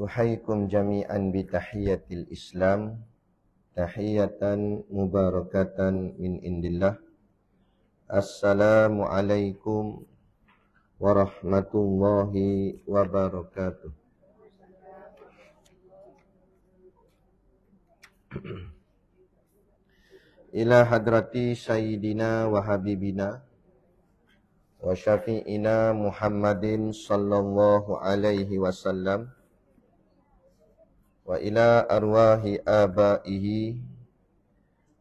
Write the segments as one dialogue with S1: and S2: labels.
S1: Uhayyikum jami'an bi tahiyyatil Islam, tahiyatan mubarakatan min indillah. Assalamualaikum warahmatullahi wabarakatuh. Ila hadrati sayyidina wa habibina wa syafi'ina Muhammadin sallallahu alaihi wasallam, wa ila arwahi abaihi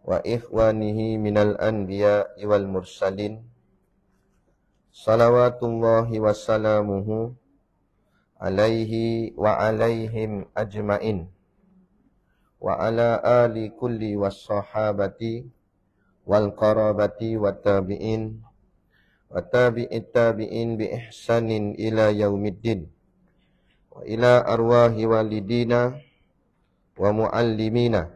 S1: wa ikhwanihi minal anbiya'i wal mursalin, salawatullahi wassalamuhu alaihi wa alaihim ajmain, wa ala ali kulli wassahabati wal qarabati wa tabi'in wa tabi'it tabi'in bi ihsanin ila yaumiddin, wa ila arwahi walidina wa muallimina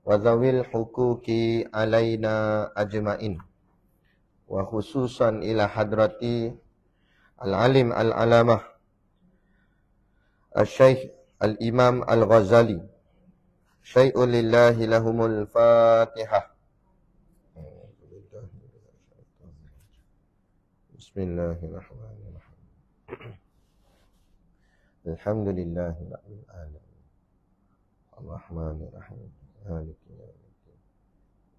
S1: wa zawil hukuki alaina ajmain, wa khususan ila hadrati al-alim al-alamah al-syaikh al-imam al-Ghazali, syai'un lillahi lahumul fatihah. Bismillahirrahmanirrahim. Alhamdulillahi rabbil alamin, Ar-Rahmanir-Rahim, Maliki yaumiddin,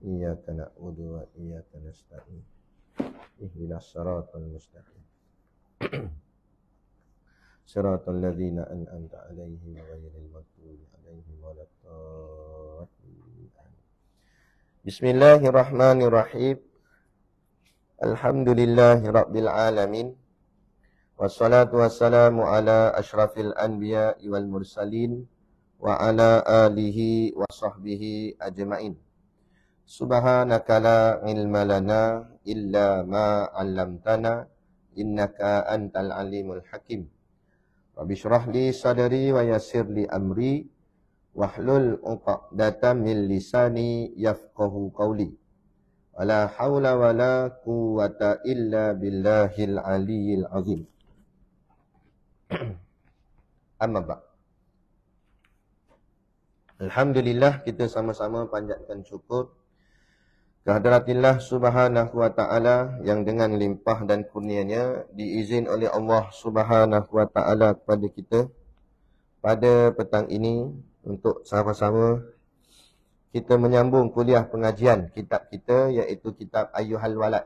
S1: iyyaka na'budu wa iyyaka nasta'in, ihdinas siratal mustaqim, siratal ladzina an'amta 'alaihim ghairil maghdubi 'alaihim waladdallin. Bismillahirrahmanirrahim. Alhamdulillahi rabbil alamin, wassalatu wassalamu ala asyrafil anbiya'i wal mursalin wa ala alihi wa sahbihi ajma'in. Subhanaka la ilma lana illa ma 'allamtana innaka antal alimul hakim. Rabbi shrah li sadri wa yassir li amri wahlul 'uqdatam min lisani yafqahu qawli. Wala haula wala quwwata illa billahil aliyyil azim. Amma ba'. Alhamdulillah, kita sama-sama panjatkan syukur kehadiratillah subhanahu wa ta'ala yang dengan limpah dan kurnianya diizin oleh Allah subhanahu wa ta'ala kepada kita pada petang ini untuk sama-sama kita menyambung kuliah pengajian kitab kita, iaitu kitab Ayyuhal Walad,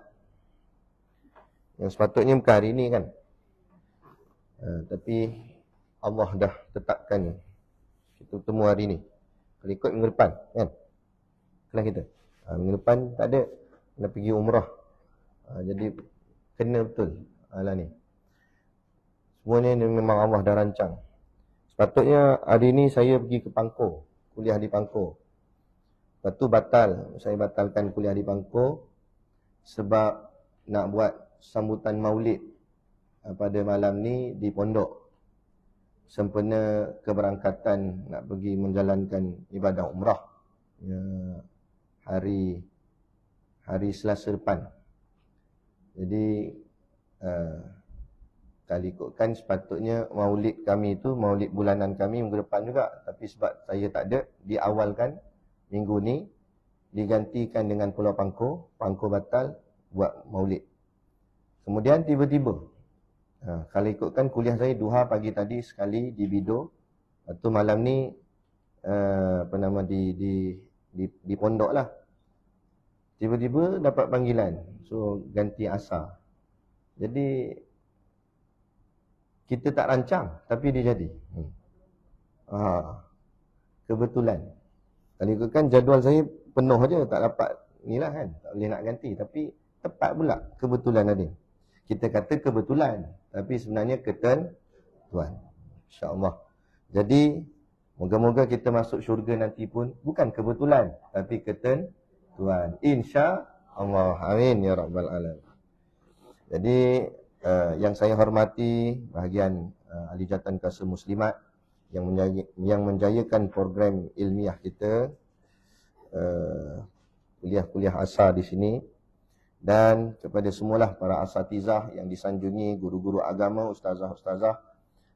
S1: yang sepatutnya bukan hari ini kan, tapi Allah dah tetapkan kita bertemu hari ini. Kalau ikut minggu depan kan, kelas kita minggu depan tak ada, kena pergi umrah, jadi kena betul lah ni. Semua ni memang Allah dah rancang. Sepatutnya hari ni saya pergi ke Pangkor, kuliah di Pangkor. Lepas tu saya batalkan kuliah di Pangkor sebab nak buat sambutan maulid pada malam ni di pondok, sempena keberangkatan nak pergi menjalankan ibadah umrah ya, hari Selasa depan. Jadi kalau ikutkan sepatutnya maulid kami tu, maulid bulanan kami minggu depan juga, tapi sebab saya tak ada, diawalkan minggu ni, digantikan dengan Pulau Pangkor. Pangkor batal buat maulid. Kemudian tiba-tiba kalau ikutkan kuliah saya duha pagi tadi sekali di Bido, lepas tu malam ni di pondok lah. Tiba-tiba dapat panggilan, so ganti asar. Jadi kita tak rancang, tapi dia jadi. Kebetulan. Kalau ikutkan jadual saya penuh je, tak dapat ni lah kan, tak boleh nak ganti. Tapi tepat pula, kebetulan ada. Kita kata kebetulan, tapi sebenarnya ketentuan, insya-Allah. Jadi moga-moga kita masuk syurga nanti pun bukan kebetulan, tapi ketentuan, insya-Allah. Amin ya rabbal alamin. Jadi Yang saya hormati bahagian ahli jawatan kuasa muslimat yang menjayakan program ilmiah kita, kuliah-kuliah asar di sini, dan kepada semualah para asatizah yang disanjungi, guru-guru agama, ustazah-ustazah,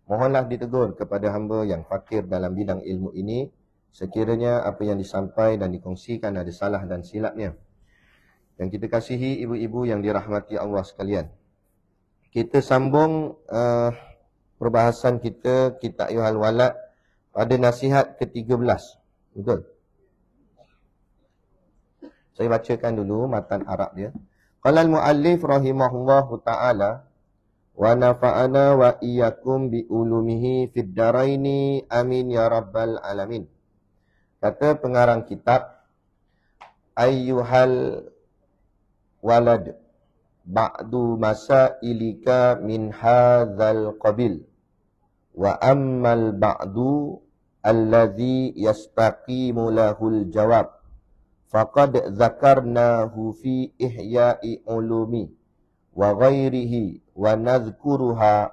S1: mohonlah ditegur kepada hamba yang fakir dalam bidang ilmu ini, sekiranya apa yang disampaikan dan dikongsikan ada salah dan silapnya. Yang kita kasihi ibu-ibu yang dirahmati Allah sekalian. Kita sambung perbahasan kita kitab Ayyuhal Walad pada nasihat ke-13. Betul? Saya bacakan dulu matan Arab dia. Qala al-muallif rahimahullahu ta'ala wa nafa'ana wa iyyakum bi ulumihi fid daraini amin ya rabbal alamin. Kata pengarang kitab, Ayyuhal walad ba'du masailika min hadzal qabil wa ammal ba'du alladhi yastaqimu lahul jawab faqad zakarnahu fi ihya'i ulumi wa ghairihi wa nadhkuruha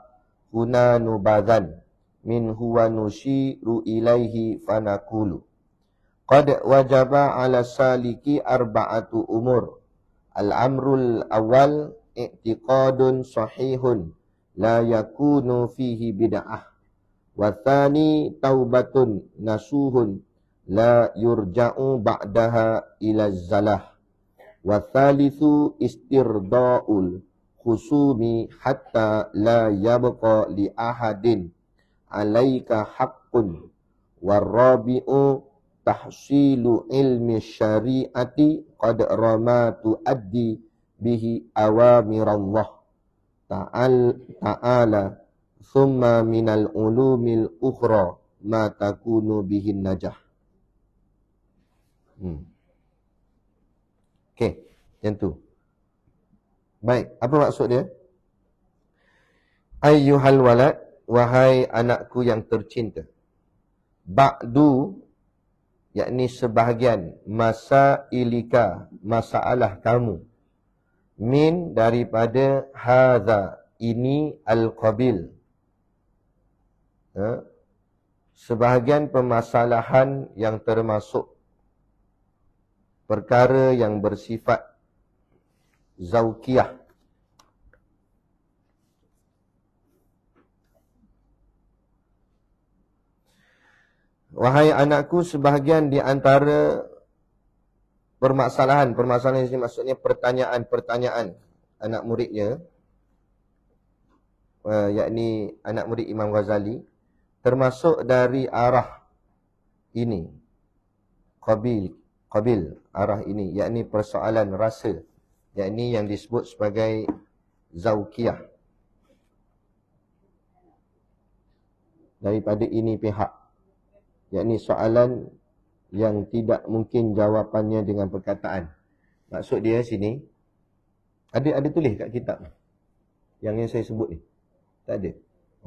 S1: huna nubadhan min huwa nushiru ilaihi fanaqulu qad wajaba ala saliki arba'atu umur. Al-amrul awal i'tiqadun sahihun la yakunu fihi bid'ah. Wa thani taubatun nasuhun la yurja'u ba'daha ila zalah. Wa thalithu istirda'ul khusumi hatta la yabqa li ahadin alaika haqqun. Wa rabi'u tahsilu ilmi syariati qad ramatu addi bihi awamirallah ta'ala thumma minal ulumil ukhra ma takunu bihin najah. Okey, yang tu. Baik, apa maksud dia? Ayyuhal walad, wahai anakku yang tercinta. Ba'du, yakni sebahagian, masa ilika, masalah kamu, min daripada hadza, ini al-qabil, sebahagian permasalahan yang termasuk perkara yang bersifat zauqiyah. Wahai anakku, sebahagian di antara permasalahan ini maksudnya pertanyaan-pertanyaan anak muridnya, yakni anak murid Imam Ghazali, termasuk dari arah ini, qabil, arah ini, yakni persoalan rasa, yakni yang disebut sebagai zauqiyah. Daripada ini pihak, yakni soalan yang tidak mungkin jawapannya dengan perkataan. Maksud dia sini, ada tulis kat kitab yang saya sebut ni. Tak ada.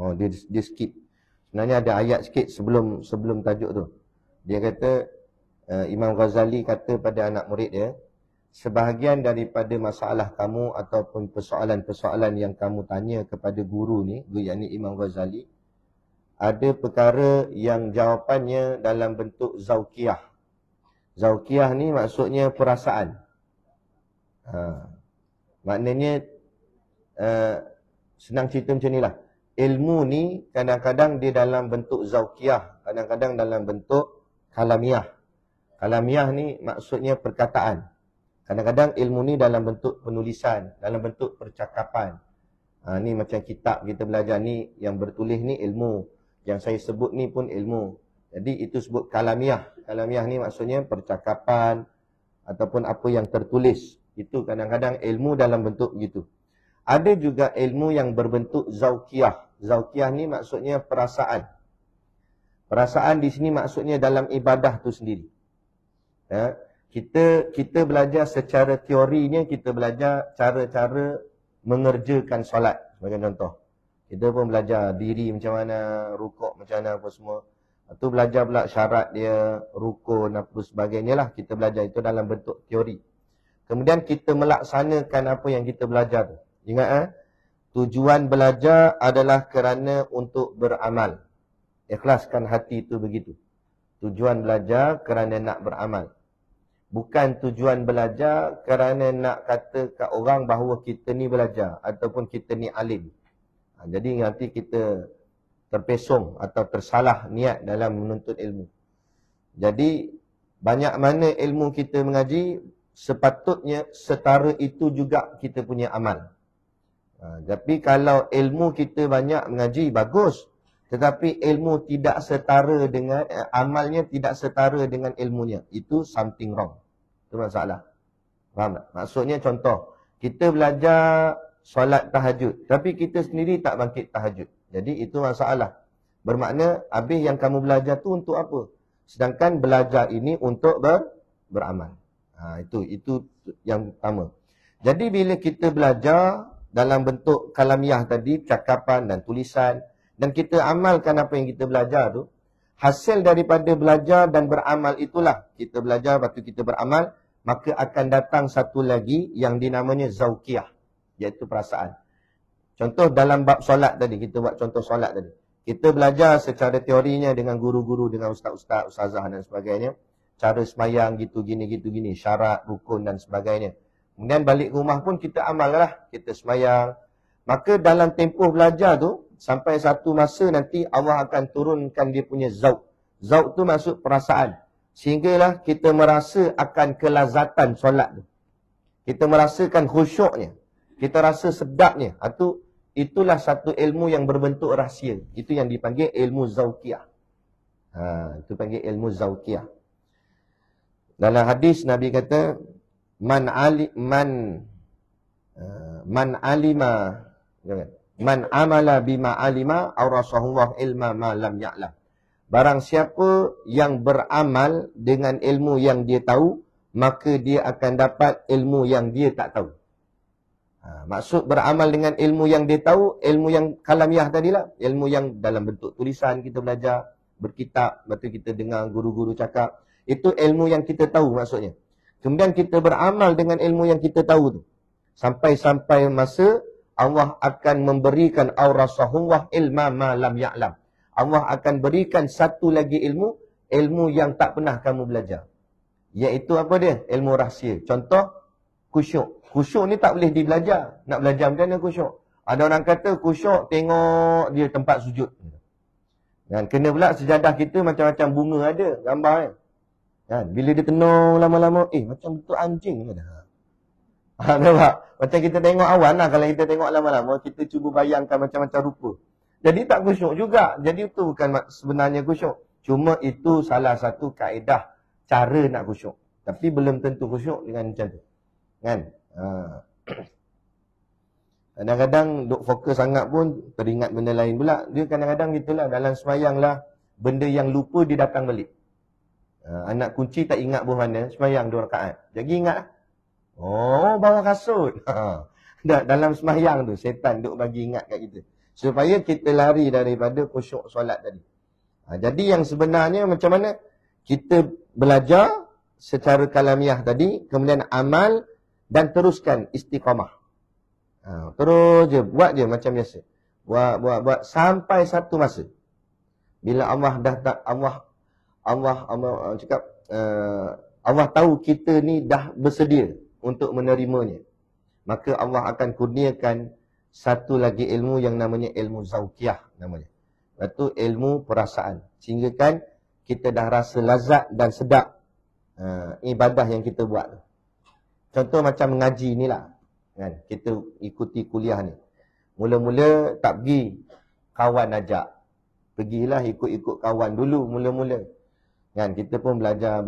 S1: Oh, dia skip. Sebenarnya ada ayat sikit sebelum tajuk tu. Dia kata, Imam Ghazali kata pada anak murid dia, sebahagian daripada masalah kamu ataupun persoalan-persoalan yang kamu tanya kepada guru ni, yakni Imam Ghazali, ada perkara yang jawapannya dalam bentuk zauqiyah. Zauqiyah ni maksudnya perasaan. Maknanya senang cerita macam ni lah. Ilmu ni kadang-kadang dia dalam bentuk zauqiyah, kadang-kadang dalam bentuk kalamiah. Kalamiah ni maksudnya perkataan. Kadang-kadang ilmu ni dalam bentuk penulisan, dalam bentuk percakapan. Ni macam kitab kita belajar ni, yang bertulis ni ilmu. Yang saya sebut ni pun ilmu. Jadi itu sebut kalamiah. Kalamiah ni maksudnya percakapan ataupun apa yang tertulis. Itu kadang-kadang ilmu dalam bentuk begitu. Ada juga ilmu yang berbentuk zauqiyah. Zauqiyah ni maksudnya perasaan. Perasaan di sini maksudnya dalam ibadah tu sendiri. Kita belajar secara teorinya, kita belajar cara-cara mengerjakan solat. Sebagai contoh. Kita pun belajar diri macam mana, rukuk macam mana, apa semua. Itu belajar pula syarat dia, rukun, apa sebagainya lah. Kita belajar itu dalam bentuk teori. Kemudian kita melaksanakan apa yang kita belajar tu. Ingat Tujuan belajar adalah kerana untuk beramal. Ikhlaskan hati itu begitu. Tujuan belajar kerana nak beramal. Bukan tujuan belajar kerana nak kata kat orang bahawa kita ni belajar ataupun kita ni alim. Jadi nanti kita terpesong atau tersalah niat dalam menuntut ilmu. Jadi banyak mana ilmu kita mengaji, sepatutnya setara itu juga kita punya amal. Tapi kalau ilmu kita banyak mengaji, bagus. Tetapi ilmu tidak setara dengan, amalnya tidak setara dengan ilmunya. Itu something wrong. Itu masalah. Faham tak? Maksudnya contoh, kita belajar solat tahajud, tapi kita sendiri tak bangkit tahajud. Jadi itu masalah. Bermakna, habis yang kamu belajar tu untuk apa? Sedangkan belajar ini untuk beramal. Itu yang pertama. Jadi bila kita belajar dalam bentuk kalamiah tadi, cakapan dan tulisan, dan kita amalkan apa yang kita belajar tu, hasil daripada belajar dan beramal itulah, kita belajar, lepas tu kita beramal, maka akan datang satu lagi yang dinamanya zauqiyah, iaitu perasaan. Contoh dalam bab solat tadi, kita buat contoh solat tadi. Kita belajar secara teorinya dengan guru-guru, dengan ustaz-ustaz, ustazah dan sebagainya. Cara semayang gitu gini, syarat, rukun dan sebagainya. Kemudian balik ke rumah pun kita amal lah. Kita semayang. Maka dalam tempoh belajar tu, sampai satu masa nanti Allah akan turunkan dia punya zauq. Zauq tu maksud perasaan. Sehinggalah kita merasa akan kelazatan solat tu. Kita merasakan khusyuknya. Kita rasa sedapnya. Itulah satu ilmu yang berbentuk rahsia. Itu yang dipanggil ilmu zauqiyah. Itu panggil ilmu zauqiyah. Dalam hadis Nabi kata, Man amala bima alima awrasahullah ilma ma lam ya'lam. Barang siapa yang beramal dengan ilmu yang dia tahu, maka dia akan dapat ilmu yang dia tak tahu. Maksud beramal dengan ilmu yang dia tahu, ilmu yang kalamiah tadilah, ilmu yang dalam bentuk tulisan kita belajar, berkitab, lepas tu kita dengar guru-guru cakap. Itu ilmu yang kita tahu maksudnya. Kemudian kita beramal dengan ilmu yang kita tahu tu. Sampai-sampai masa Allah akan memberikan awrasahullah ilma ma lam ya'lam. Allah akan berikan satu lagi ilmu yang tak pernah kamu belajar. Iaitu apa dia? Ilmu rahsia. Contoh, khusyuk. Khusyuk ni tak boleh dibelajar. Nak belajar macam mana khusyuk? Ada orang kata khusyuk tengok dia tempat sujud. Dan kena pula sejadah kita macam-macam bunga ada, gambar kan. Bila dia tenung lama-lama, macam betul anjing ni dah. Nampak? Macam kita tengok awan lah. Kalau kita tengok lama-lama, kita cuba bayangkan macam-macam rupa. Jadi tak khusyuk juga. Jadi itu bukan sebenarnya khusyuk. Cuma itu salah satu kaedah cara nak khusyuk. Tapi belum tentu khusyuk dengan macam tu. Kan? Kadang-kadang duk fokus sangat pun teringat benda lain pula. Dia kadang-kadang gitulah. Dalam semayang lah, benda yang lupa dia datang balik. Anak kunci tak ingat pun mana, semayang 2 rakaat. Jadi ingat lah. Oh, bawa kasut. Dalam semayang tu, setan duk bagi ingat kat kita. Supaya kita lari daripada khusyuk solat tadi. Jadi yang sebenarnya macam mana? Kita belajar secara kalamiah tadi, kemudian amal dan teruskan istiqamah. Terus je, buat je macam biasa. Buat sampai satu masa. Bila Allah dah tak, Allah cakap, Allah tahu kita ni dah bersedia untuk menerimanya. Maka Allah akan kurniakan satu lagi ilmu yang namanya ilmu zauqiyah namanya. Iaitu ilmu perasaan. Sehingga kan kita dah rasa lazat dan sedap ibadah yang kita buat. Contoh macam mengaji ni lah. Kan? Kita ikuti kuliah ni. Mula-mula tak pergi, kawan ajak. Pergilah ikut-ikut kawan dulu mula-mula. Kan? Kita pun belajar.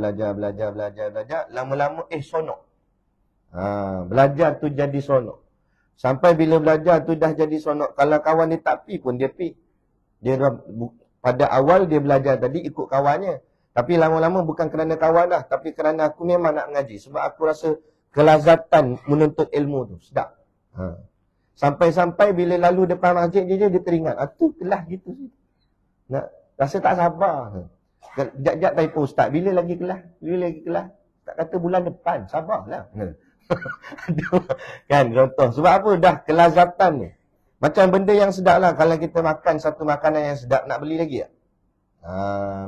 S1: Lama-lama sonok. Belajar tu jadi sonok. Sampai bila belajar tu dah jadi sonok. Kalau kawan dia tak pergi pun dia pergi. Pada awal dia belajar tadi ikut kawannya. Tapi lama-lama bukan kerana kawan dah. Tapi kerana aku memang nak mengaji. Sebab aku rasa kelazatan menuntut ilmu tu. Sedap. Sampai-sampai bila lalu depan masjid je dia teringat. Tu kelas gitu sih. Rasa tak sabar. Sekejap-sekejap telefon ustaz. Bila lagi kelas? Tak kata bulan depan. Sabarlah. Kan contoh. Sebab apa? Dah kelazatan ni. Macam benda yang sedap lah. Kalau kita makan satu makanan yang sedap, nak beli lagi tak?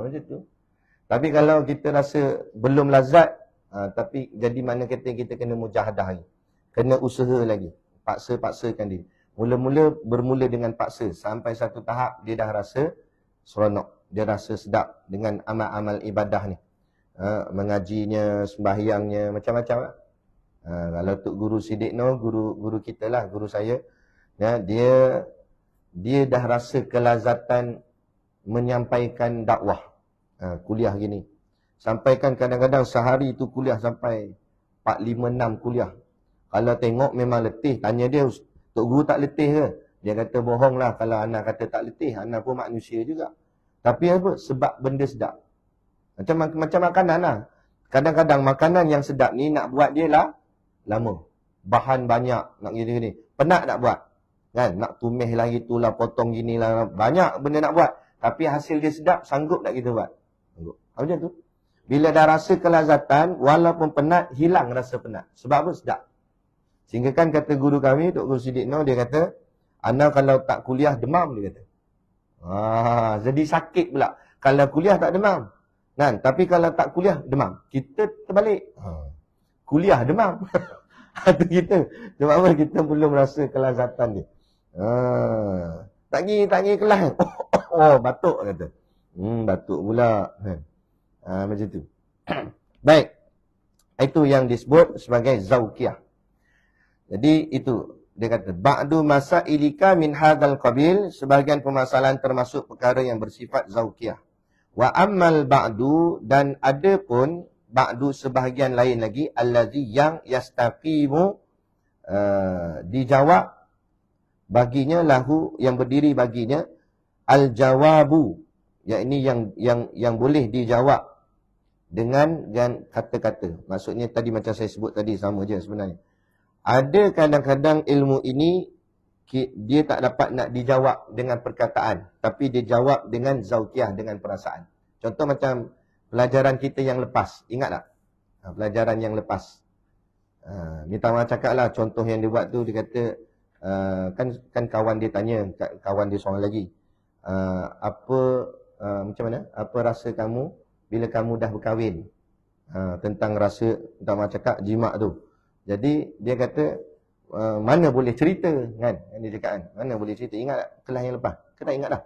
S1: Macam tu. Tapi kalau kita rasa belum lazat, tapi jadi mana kata kita kena mujahadah lagi. Kena usaha lagi. Paksa-paksakan diri. Mula-mula bermula dengan paksa. Sampai satu tahap dia dah rasa seronok. Dia rasa sedap dengan amal-amal ibadah ni. Mengajinya, sembahyangnya, macam-macam lah. Kalau Tok Guru Siddiq Noh, guru kita lah, guru saya. Ya, dia dah rasa kelazatan menyampaikan dakwah. Kuliah gini. Sampaikan kadang-kadang sehari tu kuliah sampai 4, 5, 6 kuliah. Kalau tengok memang letih. Tanya dia, Tok Guru tak letih ke? Dia kata bohong lah kalau anak kata tak letih. Anak pun manusia juga. Tapi apa? Sebab benda sedap. Macam makanan lah. Kadang-kadang makanan yang sedap ni nak buat dia lah lama. Bahan banyak. Nak gini-gini. Penat nak buat. Kan? Nak tumis lagi tu lah. Potong gini lah. Banyak benda nak buat. Tapi hasil dia sedap. Sanggup tak kita buat? Sanggup. Macam tu. Bila dah rasa kelazatan, walaupun penat, hilang rasa penat. Sebab apa? Sedap. Sehingga kan kata guru kami, Tok Guru Siddiq Noh, dia kata, Ana kalau tak kuliah demam, dia kata. Jadi sakit pula. Kalau kuliah tak demam. Kan? Tapi kalau tak kuliah, demam. Kita terbalik. Kuliah demam. Itu kita. Sebab apa? Kita belum rasa kelazatan dia. Tak pergi kelas. Batuk kata. Batuk pula. Macam tu. Baik. Itu yang disebut sebagai zauqiyah. Jadi itu. Dia kata, ba'du masailika min hadzal qabil, sebahagian permasalahan termasuk perkara yang bersifat zauqiyah. Wa ammal ba'du, dan ada pun ba'du sebahagian lain lagi, allazi yang yastaqimu, dijawab baginya, lahu yang berdiri baginya, al-jawabu, yakni yang boleh dijawab dengan kata-kata. Maksudnya tadi macam saya sebut tadi sama je sebenarnya. Ada kadang-kadang ilmu ini dia tak dapat nak dijawab dengan perkataan, tapi dia jawab dengan zauqiyah, dengan perasaan. Contoh macam pelajaran kita yang lepas, ingat tak? Pelajaran yang lepas. Minta maaf cakap lah, contoh yang dia buat tu, dia kata, kan kawan dia tanya, kawan dia seorang lagi, macam mana? Apa rasa kamu bila kamu dah berkahwin? Tentang rasa, minta maaf cakap, jimat tu. Jadi dia kata, mana boleh cerita, kan? Dia cakap kan, mana boleh cerita. Ingat tak kelas yang lepas? Ke tak ingat dah?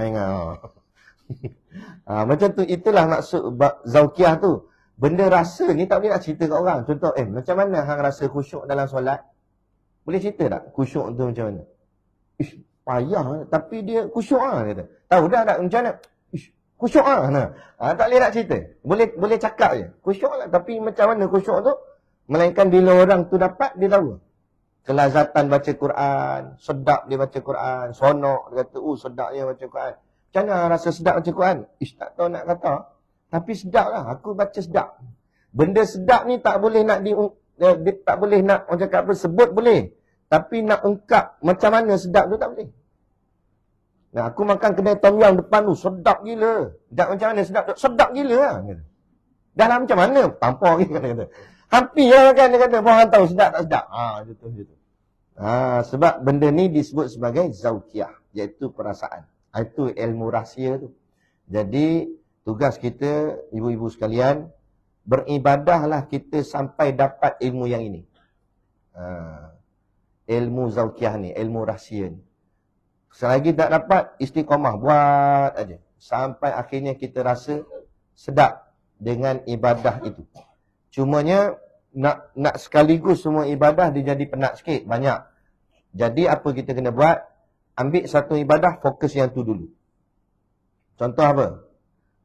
S1: Ingat. Macam tu, itulah maksud zauqiyah tu. Benda rasa ni tak boleh nak cerita kat orang. Contoh, macam mana hang rasa khusyuk dalam solat? Boleh cerita tak khusyuk tu macam mana? Payah, tapi dia khusyuk lah, kata. Tahu dah tak macam mana? Khusyuk lah. Tak boleh nak cerita. Boleh cakap je. Khusyuk lah, tapi macam mana khusyuk tu? Melainkan bila orang tu dapat, dia tahu. Kelazatan baca Quran, sedap dia baca Quran, sonok, dia kata, sedapnya baca Quran. Macam mana rasa sedap baca Quran? Tak tahu nak kata. Tapi sedap lah, aku baca sedap. Benda sedap ni tak boleh nak tak boleh nak, orang cakap apa, sebut boleh. Tapi nak ungkap macam mana sedap tu tak boleh. Nah, aku makan kedai tom yum depan tu, sedap gila. Sedap macam mana sedap? Sedap gila lah. Dah lah macam mana? Tampar lagi kata. Hampir lah kan, dia kata, orang tahu sedap tak sedap. Gitu. Sebab benda ni disebut sebagai zauqiyah, iaitu perasaan. Itu ilmu rahsia tu. Jadi, tugas kita, ibu-ibu sekalian, beribadahlah kita sampai dapat ilmu yang ini. Ilmu zauqiyah ni, ilmu rahsia ni. Selagi tak dapat, istiqamah, buat aja. Sampai akhirnya kita rasa sedap dengan ibadah itu. Cumanya, nak sekaligus semua ibadah dia jadi penat sikit, banyak. Jadi apa kita kena buat? Ambil satu ibadah, fokus yang tu dulu. Contoh apa?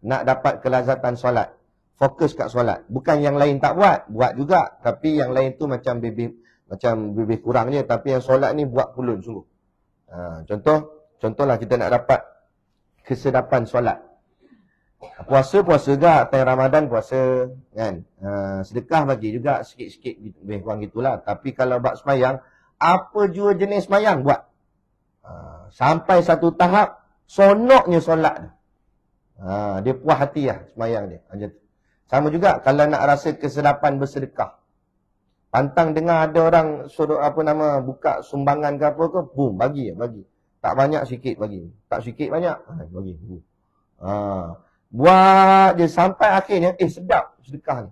S1: Nak dapat kelazatan solat, fokus kat solat. Bukan yang lain tak buat, buat juga. Tapi yang lain tu macam lebih kurang je. Tapi yang solat ni buat pulun sungguh. Contohlah kita nak dapat kesedapan solat. Puasa gak, time Ramadan puasa, kan? Sedekah bagi juga sikit-sikit, lebih kurang gitulah. Tapi kalau bab semayang, apa jua jenis semayang buat. Sampai satu tahap, sonoknya solat. Dia puas hati lah semayang dia. Sama juga kalau nak rasa kesedapan bersedekah. Pantang dengar ada orang suruh buka sumbangan ke apa ke, boom, bagi. Tak banyak sikit bagi. Tak sikit banyak, bagi. Buat je sampai akhirnya, sedap sedekah ni.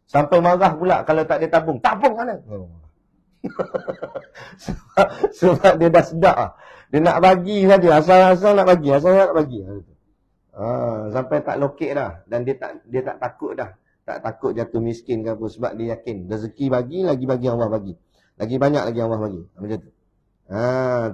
S1: Sampai marah pula kalau tak ada tabung. Tabung mana? sebab dia dah sedap lah. Dia nak bagi saja, asal nak bagi. Sampai tak lokek dah. Dan dia tak takut dah. Tak takut jatuh miskin ke apa. Sebab dia yakin rezeki bagi, lagi Allah bagi. Lagi banyak lagi Allah bagi. Macam tu.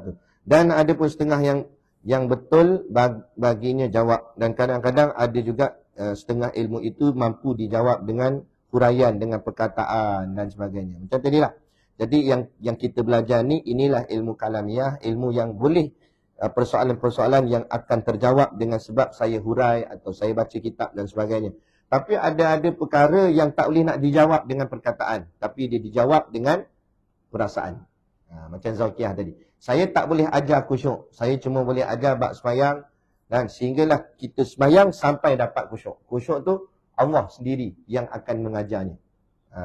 S1: Tu. Dan ada pun setengah yang betul baginya jawab. Dan kadang-kadang ada juga setengah ilmu itu mampu dijawab dengan huraian, dengan perkataan dan sebagainya. Macam tadilah. Jadi yang kita belajar ni, inilah ilmu kalamiah. Ilmu yang boleh persoalan-persoalan yang akan terjawab dengan sebab saya hurai atau saya baca kitab dan sebagainya. Tapi ada perkara yang tak boleh nak dijawab dengan perkataan. Tapi dia dijawab dengan perasaan. Macam Zawkiyah tadi. Saya tak boleh ajar khusyuk. Saya cuma boleh ajar bab semayang. Dan sehinggalah kita semayang sampai dapat khusyuk. Khusyuk tu Allah sendiri yang akan mengajarnya.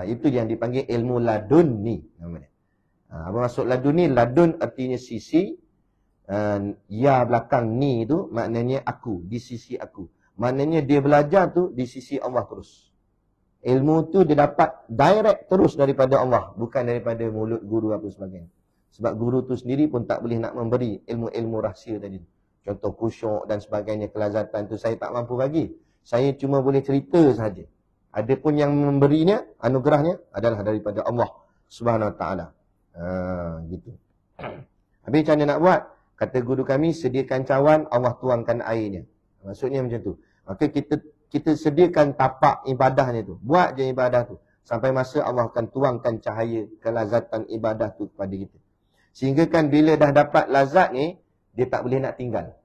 S1: Itu yang dipanggil ilmu laduni. Apa maksud laduni? Ladun artinya sisi. Ya belakang ni tu maknanya aku. Di sisi aku. Maknanya dia belajar tu di sisi Allah terus. Ilmu tu dia dapat direct terus daripada Allah. Bukan daripada mulut guru apa sebagainya. Sebab guru tu sendiri pun tak boleh nak memberi ilmu-ilmu rahsia tadi. Contoh khusyuk dan sebagainya, kelazatan tu saya tak mampu bagi. Saya cuma boleh cerita saja. Adapun yang memberinya, anugerahnya adalah daripada Allah Subhanahu Wa Taala. Gitu. Habis macam mana nak buat? Kata guru kami, sediakan cawan, Allah tuangkan airnya. Maksudnya macam tu. Maka kita sediakan tapak ibadahnya tu. Buat je ibadah tu. Sampai masa Allah akan tuangkan cahaya kelazatan ibadah tu kepada kita. Sehingga kan bila dah dapat lazat ni, dia tak boleh nak tinggal.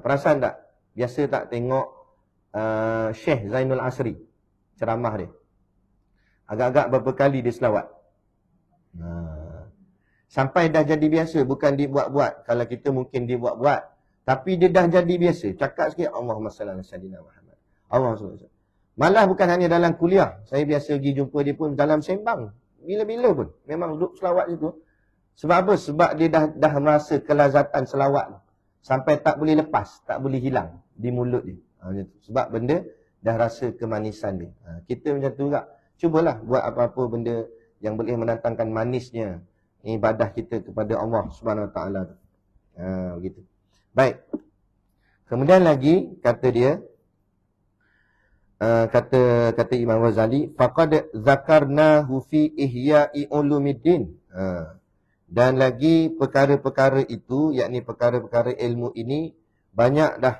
S1: Perasan tak? Biasa tak tengok Syekh Zainul Asri ceramah dia. Agak-agak berapa kali dia selawat. Sampai dah jadi biasa. Bukan dibuat-buat. Kalau kita mungkin dibuat-buat. Tapi dia dah jadi biasa. Cakap sikit, Allahumma salli ala sayyidina Muhammad. Allahumma salli. Malah bukan hanya dalam kuliah. Saya biasa pergi jumpa dia pun dalam sembang. Bila-bila pun. Memang duduk selawat situ. Sebab apa? Sebab dia dah merasa kelazatan selawat. Sampai tak boleh lepas. Tak boleh hilang di mulut dia. Sebab benda dah rasa kemanisan dia. Kita macam tu juga. Cubalah buat apa-apa benda yang boleh mendatangkan manisnya ibadah kita kepada Allah Subhanahu Wa Taala. Begitu. Baik. Kemudian lagi kata dia, kata Imam Ghazali, faqad zakarnahu fi ihya'i ulumiddin. Dan lagi perkara-perkara itu, yakni perkara-perkara ilmu ini, banyak dah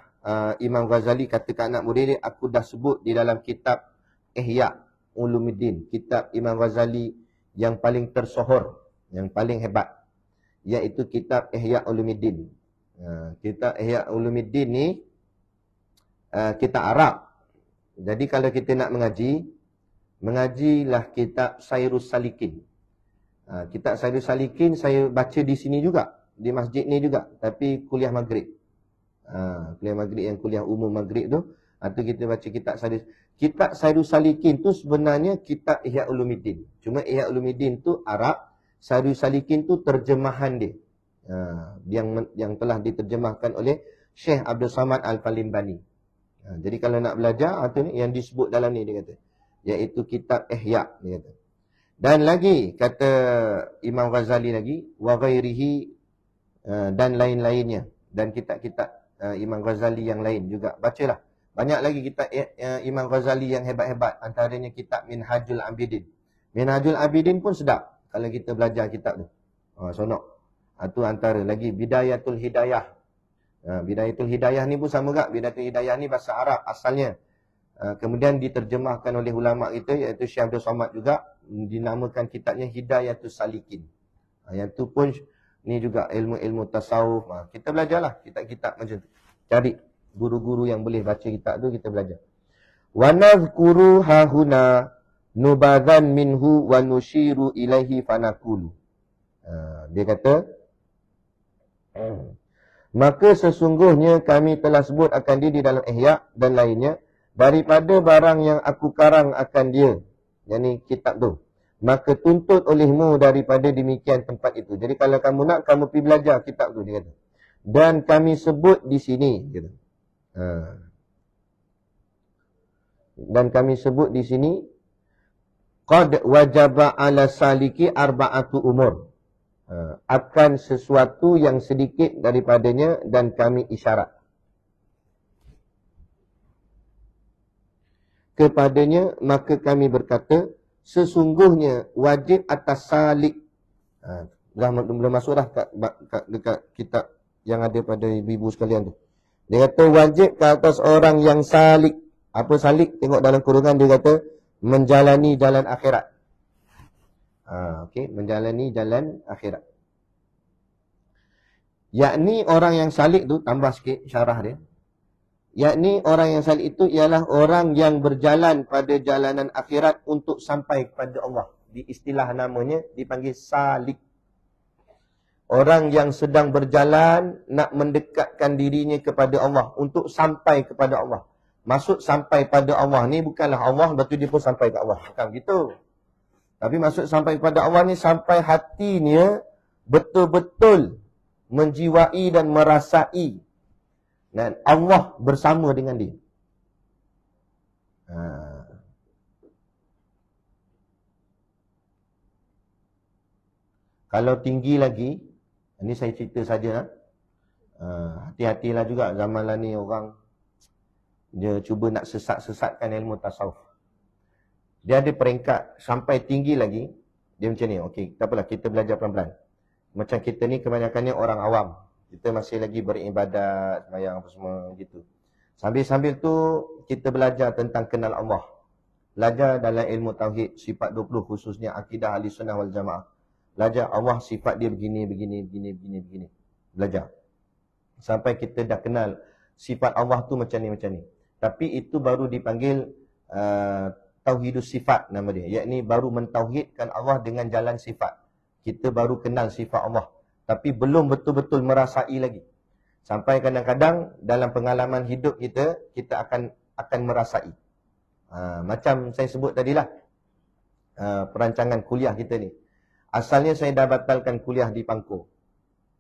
S1: Imam Ghazali kata kat anak murid dia, aku dah sebut di dalam kitab Ihya' Ulumuddin. Kitab Imam Ghazali yang paling tersohor, yang paling hebat, iaitu kitab Ihya' Ulumuddin. Kitab Ihya' Ulumuddin ni kitab Arab. Jadi kalau kita nak mengajilah kitab Sairus Salikin. Kitab Sairus Salikin saya baca di sini juga, di masjid ni juga, tapi kuliah maghrib. Kuliah maghrib yang kuliah umum maghrib tu, tu kita baca kitab Sairus. Kitab Sairus Salikin tu sebenarnya kitab Ihya' Ulumuddin. Cuma Ihya' Ulumuddin tu Arab, Sairus Salikin tu terjemahan dia. Yang telah diterjemahkan oleh Syekh Abdul Samad Al-Falimbani. Jadi kalau nak belajar, yang disebut dalam ni dia kata, iaitu kitab Ihya' dia kata. Dan lagi kata Imam Ghazali lagi, wa ghairihi, dan lain-lainnya, dan kitab-kitab Imam Ghazali yang lain juga bacalah. Banyak lagi kitab Imam Ghazali yang hebat-hebat, antaranya kitab Minhajul Abidin. Minhajul Abidin pun sedap kalau kita belajar kitab tu. Sonok. Itu antara lagi Bidayatul Hidayah. Bidayatul Hidayah ni pun sama juga. Bidayatul Hidayah ni bahasa Arab asalnya. Kemudian diterjemahkan oleh ulama kita, iaitu Syekh Abdul Samad juga, dinamakan kitabnya Hidayatul Salikin. Yang tu pun ni juga ilmu-ilmu tasawuf. Kita belajarlah kitab-kitab macam tu. Cari guru-guru yang boleh baca kitab tu, kita belajar. Wa nadhkuru hahuna nubadhan minhu wa nushiru ilaihi fanaqulu. Dia kata, maka sesungguhnya kami telah sebut akan dia di dalam Ihya' dan lainnya, daripada barang yang aku karang akan dia, Yang ni kitab tu. Maka tuntut olehmu daripada demikian tempat itu. Jadi kalau kamu nak, kamu pergi belajar kitab tu, dia kata. Dan kami sebut di sini, gitu. Dan kami sebut di sini, qad wajaba ala saliki arba'atu umur. Akan sesuatu yang sedikit daripadanya dan kami isyarat kepadanya, maka kami berkata, sesungguhnya wajib atas salik. Belum masuk dah dekat kitab yang ada pada ibu-ibu sekalian tu. Dia kata wajib ke atas orang yang salik. Apa salik? Tengok dalam kurungan dia kata menjalani jalan akhirat. Okey, menjalani jalan akhirat. Yakni orang yang salik tu, tambah sikit syarah dia. Yakni orang yang salik itu ialah orang yang berjalan pada jalanan akhirat untuk sampai kepada Allah. Di istilah namanya dipanggil salik. Orang yang sedang berjalan nak mendekatkan dirinya kepada Allah untuk sampai kepada Allah. Maksud sampai pada Allah ni bukanlah Allah, lepas tu dia pun sampai ke Allah. Bukan begitu. Tapi maksud sampai kepada Allah ni sampai hatinya betul-betul menjiwai dan merasai dan Allah bersama dengan dia. Kalau tinggi lagi, ini saya cerita saja. Hati-hatilah juga zaman lah ni orang dia cuba nak sesat-sesatkan ilmu tasawuf. Dia ada peringkat sampai tinggi lagi. Dia macam ni, okey, tak apalah, kita belajar pelan-pelan. Macam kita ni kebanyakannya orang awam. Kita masih lagi beribadat, sembahyang apa semua gitu. Sambil-sambil tu kita belajar tentang kenal Allah. Belajar dalam ilmu tauhid sifat 20 khususnya akidah ahli sunnah wal jamaah. Belajar Allah sifat dia begini. Belajar. Sampai kita dah kenal sifat Allah tu macam ni. Tapi itu baru dipanggil tauhidus sifat nama dia. Yakni baru mentauhidkan Allah dengan jalan sifat. Kita baru kenal sifat Allah. Tapi belum betul-betul merasai lagi. Sampai kadang-kadang dalam pengalaman hidup kita, kita akan merasai. Macam saya sebut tadilah, perancangan kuliah kita ni. Asalnya saya dah batalkan kuliah di Pangkor.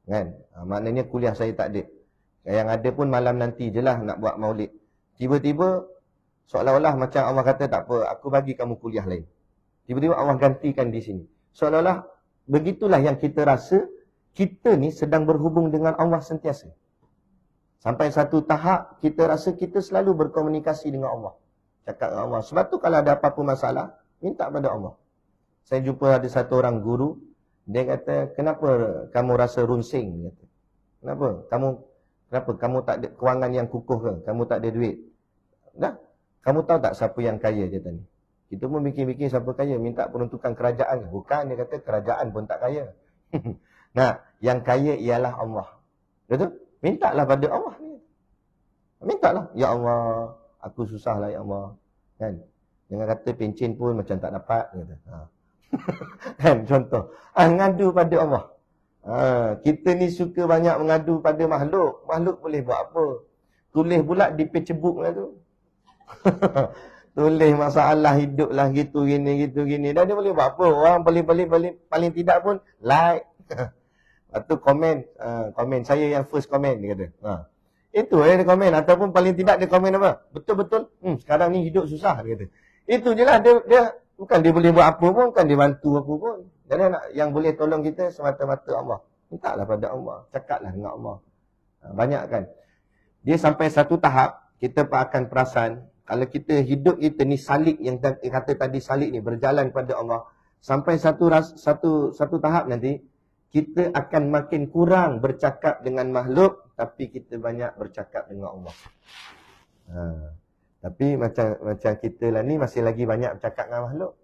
S1: Kan? Maknanya kuliah saya tak ada. Yang ada pun malam nanti je lah nak buat maulid. Tiba-tiba, seolah-olah macam Allah kata, tak apa, aku bagi kamu kuliah lain. Tiba-tiba Allah gantikan di sini. Seolah-olah, begitulah yang kita rasa, kita ni sedang berhubung dengan Allah sentiasa. Sampai satu tahap, kita rasa kita selalu berkomunikasi dengan Allah. Cakap dengan Allah. Sebab tu kalau ada apa-apa masalah, minta pada Allah. Saya jumpa ada satu orang guru, dia kata, kenapa kamu rasa runsing? Dia kata, kenapa? Kamu tak ada kewangan yang kukuh ke? Kamu tak ada duit? Dah, kamu tahu tak siapa yang kaya? Dia tanya. Kita pun fikir-fikir siapa kaya, minta peruntukan kerajaan. Bukan, dia kata kerajaan pun tak kaya. Nah, yang kaya ialah Allah. Betul? Mintalah pada Allah. Mintalah. Ya Allah, aku susahlah ya Allah. Kan? Jangan kata pencen pun macam tak dapat. Kata. Kan, contoh. Ngadu pada Allah. Kita ni suka banyak mengadu pada makhluk. Makhluk boleh buat apa? Tulis pula di Facebook lah tu. Tulis masalah hidup lah gitu gini. Dan dia boleh buat apa? Orang paling tidak pun like. Lepas tu komen saya yang first komen dia kata. Itu dia komen. Ataupun paling tidak dia komen apa? Betul-betul. Sekarang ni hidup susah dia kata. Itu je lah. Dia bukan dia boleh buat apa pun. Bukan dia bantu apa pun. Jadi yang boleh tolong kita semata-mata Allah. Mintalah pada Allah. Cakaplah dengan Allah. Banyak kan. Dia sampai satu tahap. Kita akan perasan. Kalau kita hidup kita ni salik. Yang kata tadi salik ni. Berjalan pada Allah. Sampai satu tahap nanti. Kita akan makin kurang bercakap dengan makhluk, tapi kita banyak bercakap dengan Allah. Tapi macam kita lah ni masih lagi banyak bercakap dengan makhluk.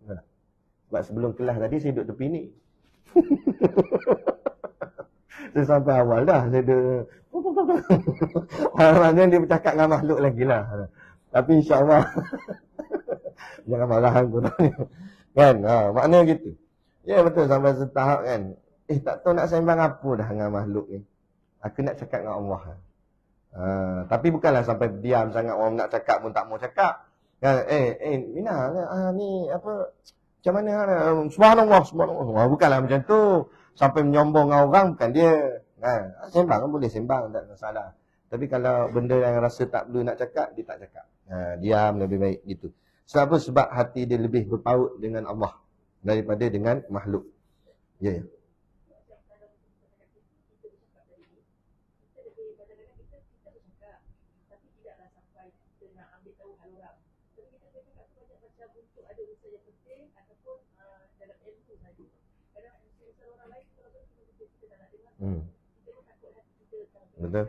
S1: Sebab sebelum kelas tadi saya duduk tepi ni. Saya sampai awal dah. Saya duduk. Maksudnya dia bercakap dengan makhluk lagi lah. Tapi insyaAllah. Jangan marahan korang. Kan? Maknanya gitu. Ya betul sampai setahap kan. Tak tahu nak sembang apa dah dengan makhluk ni. Aku nak cakap dengan Allah. Tapi bukanlah sampai diam sangat orang nak cakap pun tak mau cakap. Mina, ni apa, macam mana, subhanallah, subhanallah. Bukanlah macam tu. Sampai menyombong dengan orang, bukan dia. Sembang kan boleh sembang, tak ada masalah. Tapi kalau benda yang rasa tak perlu nak cakap, dia tak cakap. Diam lebih baik gitu. Sebab apa? Sebab hati dia lebih berpaut dengan Allah daripada dengan makhluk. Ya, ya. Betul.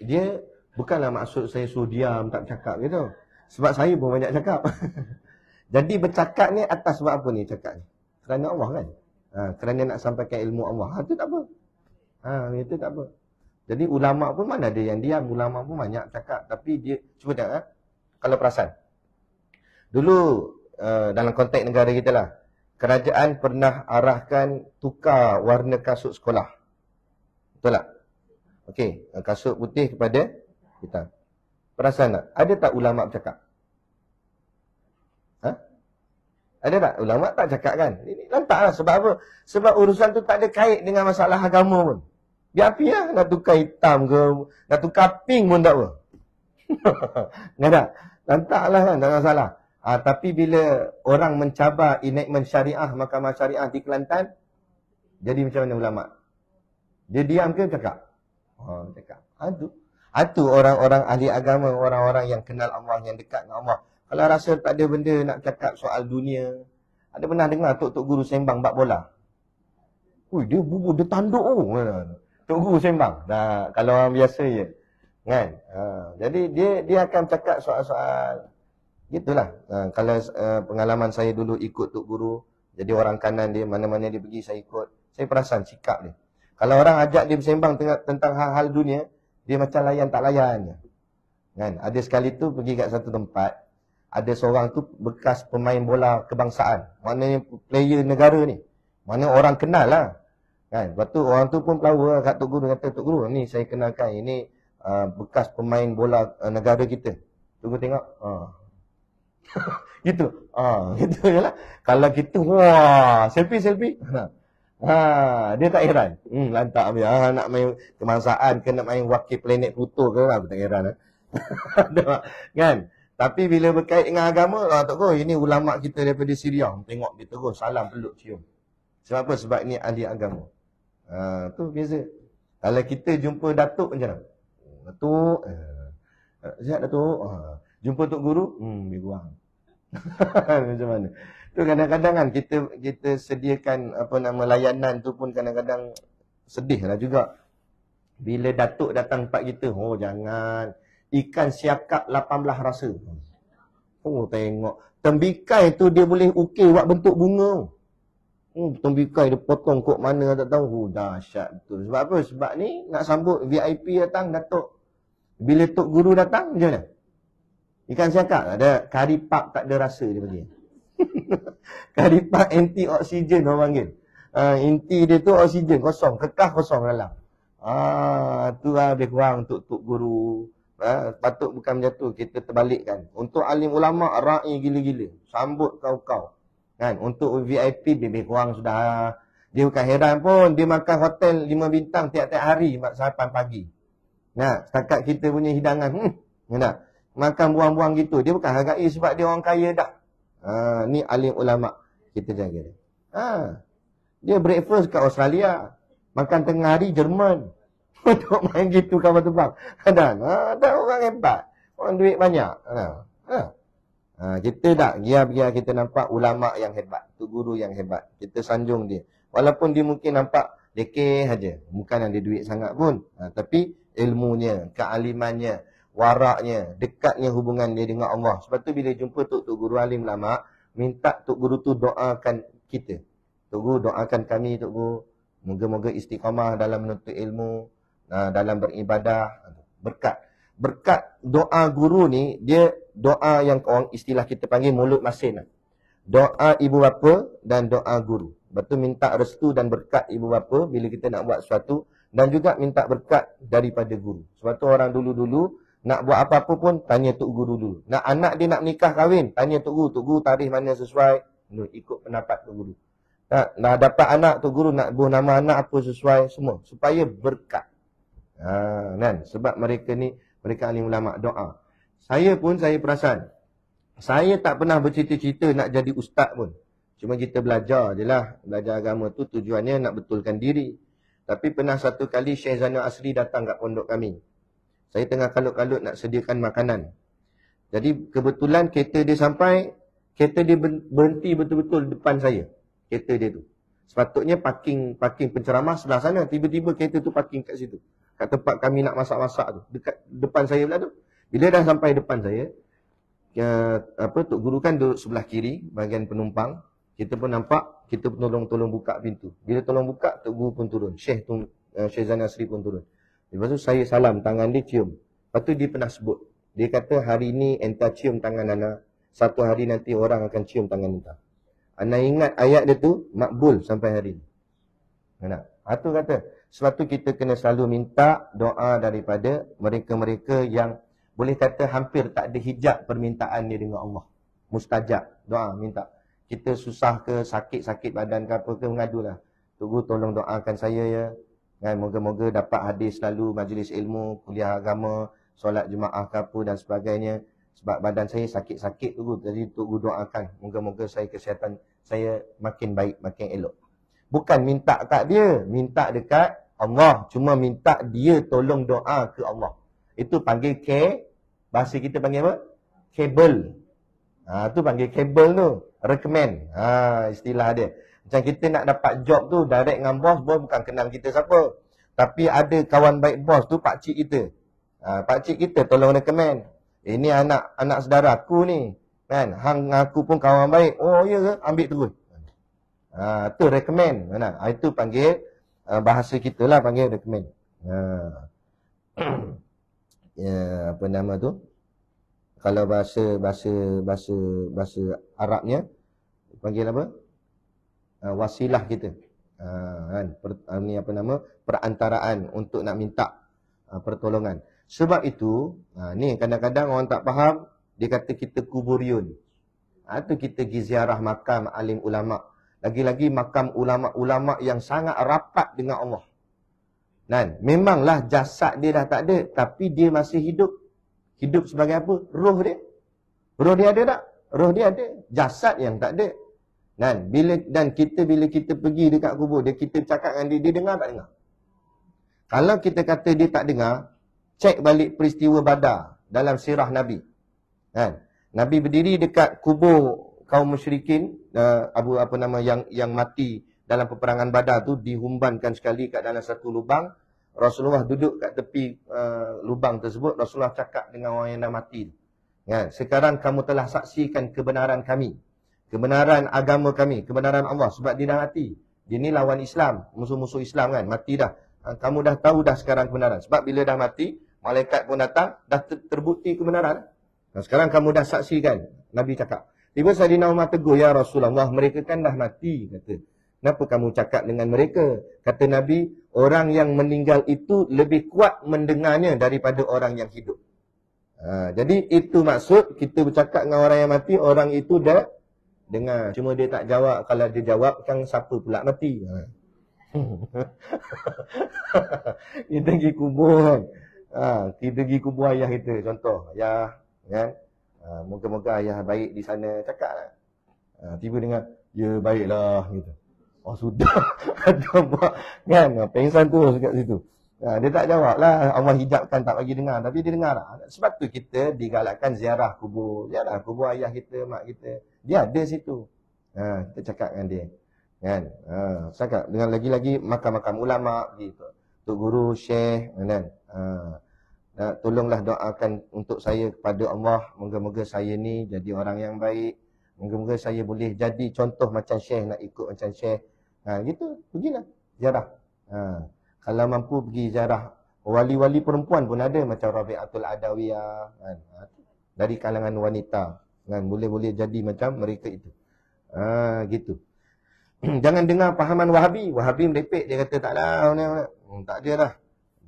S1: Dia bukanlah maksud saya suruh diam tak cakap gitu. Sebab saya pun banyak cakap. Jadi bercakap ni atas sebab apa ni cakap ni? Kerana Allah kan? Kerana nak sampaikan ilmu Allah. Itu tak apa. Itu tak apa. Jadi ulama pun mana ada yang diam, ulama pun banyak cakap, tapi dia cuba tengok kalau perasan. Dulu dalam konteks negara kita lah, kerajaan pernah arahkan tukar warna kasut sekolah. Betul tak? Okey, kasut putih kepada hitam. Perasan tak? Ada tak ulama bercakap? Ada tak? Ulama tak cakap kan? Ini lantak lah. Sebab apa? Sebab urusan tu tak ada kait dengan masalah agama pun. Biar api lah. Nak tukar hitam ke, nak tukar pink pun tak apa. Nggak tak? Lantak lah kan, tak masalah. Tapi bila orang mencabar enactment syariah, mahkamah syariah di Kelantan, jadi macam mana ulama? Dia diam ke cakap? Cakap. Itu orang-orang ahli agama, orang-orang yang kenal Allah, yang dekat dengan Allah. Kalau rasa tak ada benda nak cakap soal dunia, ada pernah dengar tok guru sembang bab bola? Dia bubur, dia tanduk. Tok guru sembang. Kalau orang biasa je. Kan? Jadi dia akan cakap soal-soal gitulah. Kalau pengalaman saya dulu ikut tok guru, jadi orang kanan dia, mana-mana dia pergi saya ikut. Saya perasan sikap dia. Kalau orang ajak dia bersembang tentang hal-hal dunia, dia macam layan tak layan. Kan? Ada sekali tu pergi kat satu tempat, ada seorang tu bekas pemain bola kebangsaan. Maknanya player negara ni. Mana orang kenal lah. Kan? Lepas tu orang tu pun pelawa lah kat tok guru. Kata, tok guru ni saya kenalkan. Ini bekas pemain bola negara kita. Tunggu tengok. Gitu. Gitu je lah. Kalau gitu, selfie. Dia tak heran. Lantak ambil. Nak main kebangsaan ke, nak main wakil planet Pluto ke, aku tak heran. Kan? Tapi bila berkait dengan agama, tok guru, ini ulama kita daripada Syria. Tengok dia terus salam peluk cium. Sebab apa? Sebab ni ahli agama. Tu beza. Kalau kita jumpa datuk macam mana? Datuk, sihat datuk. Jumpa tok guru, lebih kurang. Macam mana? Tu kadang-kadang kan kita sediakan layanan tu pun kadang-kadang sedih lah juga. Bila datuk datang tempat kita, jangan. Ikan siakap 18 rasa. Tengok. Tembikai tu dia boleh ukir buat bentuk bunga. Tembikai dia potong kok mana tak tahu. Dahsyat betul. Sebab apa? Sebab ni nak sambut VIP datang, datuk. Bila tok guru datang, macam mana? Ikan siakap ada kari pap tak ada rasa dia panggil. Kari pap anti oksigen orang panggil. Inti dia tu oksigen kosong, kekah kosong dalam. Tu lah lebih kurang untuk tok guru. Patut bukan macam tu, kita terbalikkan. Untuk alim ulama, ra'i gila-gila. Sambut kau-kau. Kan? Untuk VIP, lebih kurang sudah. Dia bukan heran pun, dia makan hotel 5 bintang tiap-tiap hari, sarapan pagi. Setakat kita punya hidangan, makan buang-buang gitu. Dia bukan hargai sebab dia orang kaya dah. Ni alim ulama. Kita jaga dia. Dia breakfast kat Australia. Makan tengah hari Jerman. Untuk main gitu kapal terbang. Ada orang hebat. Orang duit banyak. Kita tak. Biar kita nampak ulama yang hebat. Tu guru yang hebat. Kita sanjung dia. Walaupun dia mungkin nampak lekeh saja. Bukan ada duit sangat pun. Tapi ilmunya, kealimannya, waraknya, dekatnya hubungan dia dengan Allah. Sebab tu bila jumpa tok guru alim lama, minta tok guru tu doakan kita. Tok guru doakan kami, tok guru. Moga-moga istiqamah dalam menuntut ilmu, dalam beribadah, berkat doa guru ni, dia doa yang orang istilah kita panggil mulut masin. Doa ibu bapa dan doa guru. Lepas tu minta restu dan berkat ibu bapa bila kita nak buat sesuatu, dan juga minta berkat daripada guru. Sebab tu orang dulu-dulu Nak buat apa-apa pun, tanya Tok Guru dulu. Nak anak dia nak nikah kahwin, tanya Tok Guru. Tok Guru tarikh mana sesuai, ikut pendapat Tok Guru. Nak dapat anak, Tok Guru nak buh nama anak apa sesuai, semua. Supaya berkat. Kan? Sebab mereka ni, mereka alim ulama doa. Saya pun, saya perasan. Saya tak pernah bercita-cita nak jadi ustaz pun. Cuma kita belajar je lah. Belajar agama tu tujuannya nak betulkan diri. Tapi pernah satu kali Syekh Zainal Asri datang kat pondok kami. Saya tengah kalut-kalut nak sediakan makanan. Jadi kebetulan kereta dia sampai, kereta dia berhenti betul-betul depan saya. Kereta dia tu. Sepatutnya parking penceramah sebelah sana. Tiba-tiba kereta tu parking kat situ. Kat tempat kami nak masak-masak tu. Dekat depan saya pula tu. Bila dah sampai depan saya, Tok Guru kan duduk sebelah kiri, bahagian penumpang. Kita pun nampak, kita pun tolong buka pintu. Bila tolong buka, Tok Guru pun turun. Syekh Zainal Asri pun turun. Lepas tu saya salam, tangan dia cium. Lepas tu dia pernah sebut. Dia kata hari ni enta cium tangan Ana. Satu hari nanti orang akan cium tangan enta. Ana ingat ayat dia tu makbul sampai hari ni. Itu kata. Sebab tu kita kena selalu minta doa daripada mereka-mereka yang boleh kata hampir tak ada hijab permintaan dia dengan Allah. Mustajab. Doa, minta. Kita susah ke, sakit-sakit badan ke apa ke, mengadulah. Tok Guru tolong doakan saya ya. Kan, moga-moga dapat hadir selalu majlis ilmu, kuliah agama, solat jemaah ke apa dan sebagainya. Sebab badan saya sakit-sakit tu. Jadi Tok Guru doakan. Moga-moga saya kesihatan saya makin baik, makin elok. Bukan minta kat dia. Minta dekat Allah. Cuma minta dia tolong doa ke Allah. Itu panggil bahasa kita panggil apa? Kabel. Tu panggil kabel tu. Recommend. Istilah dia. Macam kita nak dapat job tu direct dengan bos bukan kenal kita siapa. Tapi ada kawan baik bos tu pakcik kita. Pakcik kita tolong recommend. Ini anak saudara aku ni. Kan? Hang aku pun kawan baik. Oh ya ke? Ambil terus. Tu recommend. Itu panggil bahasa kita lah panggil recommend. Apa nama tu? Kalau bahasa Arabnya panggil apa? Wasilah kita. Kan? Ni apa nama? Perantaraan untuk nak minta pertolongan. Sebab itu, ni kadang-kadang orang tak faham, dia kata kita kuburiyun. Itu kita pergi ziarah makam alim ulama. Lagi-lagi makam ulama-ulama yang sangat rapat dengan Allah. Dan memanglah jasad dia dah tak ada, tapi dia masih hidup. Hidup sebagai apa? Roh dia. Roh dia ada tak? Roh dia ada. Jasad yang tak ada. Dan kita bila kita pergi dekat kubur dia, kita cakap dengan dia dengar tak dengar? Kalau kita kata dia tak dengar, cek balik peristiwa Badar dalam sirah Nabi. Nabi berdiri dekat kubur kaum musyrikin, yang mati dalam peperangan Badar tu, dihumbankan sekali kat dalam satu lubang. Rasulullah duduk kat tepi lubang tersebut. Rasulullah cakap dengan orang yang dah mati. Sekarang kamu telah saksikan kebenaran kami. Kebenaran agama kami, kebenaran Allah. Sebab dia dah mati. Dia ni lawan Islam, musuh-musuh Islam kan, mati dah. Kamu dah tahu dah sekarang kebenaran. Sebab bila dah mati, malaikat pun datang, dah terbukti kebenaran. Sekarang kamu dah saksikan. Nabi cakap. Tiba Saidina Umar tegur, ya Rasulullah, mereka kan dah mati. Kata, kenapa kamu cakap dengan mereka? Kata Nabi, orang yang meninggal itu lebih kuat mendengarnya daripada orang yang hidup. Jadi itu maksud, kita bercakap dengan orang yang mati, orang itu dah dengar. Cuma dia tak jawab. Kalau dia jawab, kan siapa pula mati? Kita pergi kubur kan. Kita pergi kubur ayah kita. Contoh, ayah kan. Moga-moga ayah baik di sana. Cakap lah. Tiba dengar, ya baiklah gitu. Oh sudah. Ada buat kan. Pengsan tu kat situ. Dia tak jawab lah. Allah hijabkan, tak bagi dengar. Tapi dia dengar lah. Sebab tu kita digalakkan ziarah kubur. Ziarah kubur ayah kita, mak kita. Dia ada situ. Kita cakap dengan dia. Kan? Cakap dengan lagi-lagi makam-makam ulama gitu. Tok Guru, Syekh, kan? Tolonglah doakan untuk saya kepada Allah. Moga-moga saya ni jadi orang yang baik. Moga-moga saya boleh jadi contoh macam Syekh, nak ikut macam Syekh. Gitu, pergilah ziarah. Kalau mampu pergi ziarah wali-wali perempuan pun ada, macam Rabi'atul Adawiyah kan? Dari kalangan wanita kan, boleh-boleh jadi macam mereka itu. Gitu. Jangan dengar pahaman Wahabi. Wahabi merepek, dia kata tak ada. Tak ada lah.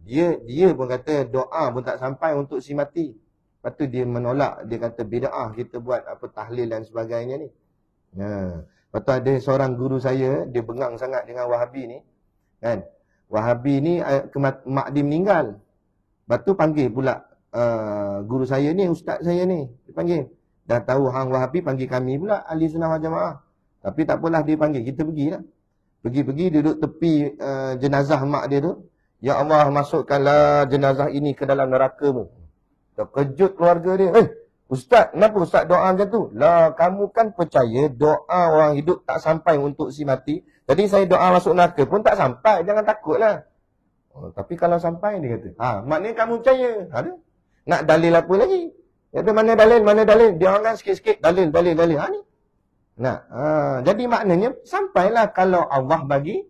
S1: Dia pun kata doa pun tak sampai untuk si mati. Lepas tu dia menolak, dia kata bid'ah kita buat apa tahlil dan sebagainya ni. Lepas tu ada seorang guru saya, dia bengang sangat dengan Wahabi ni. Kan? Wahabi ni mak dia meninggal. Lepas tu panggil pula guru saya ni, ustaz saya ni. Dia panggil. Dah tahu hang Wahabi, panggil kami pula Ahli Sunnah wal Jamaah. Tapi tak apalah, dia panggil, kita pergilah. Pergi duduk tepi jenazah mak dia tu. Ya Allah, masukkanlah jenazah ini ke dalam neraka-Mu. Terkejut keluarga dia. Ustaz, kenapa ustaz doa macam tu? Lah, kamu kan percaya doa orang hidup tak sampai untuk si mati. Jadi saya doa masuk neraka pun tak sampai. Jangan takutlah. Tapi kalau sampai, dia kata. Maknanya kamu percaya. Nak dalil apa lagi? Kata, mana dalil? Dia orang kan sikit-sikit. Dalil. Ni. Jadi maknanya, sampailah kalau Allah bagi,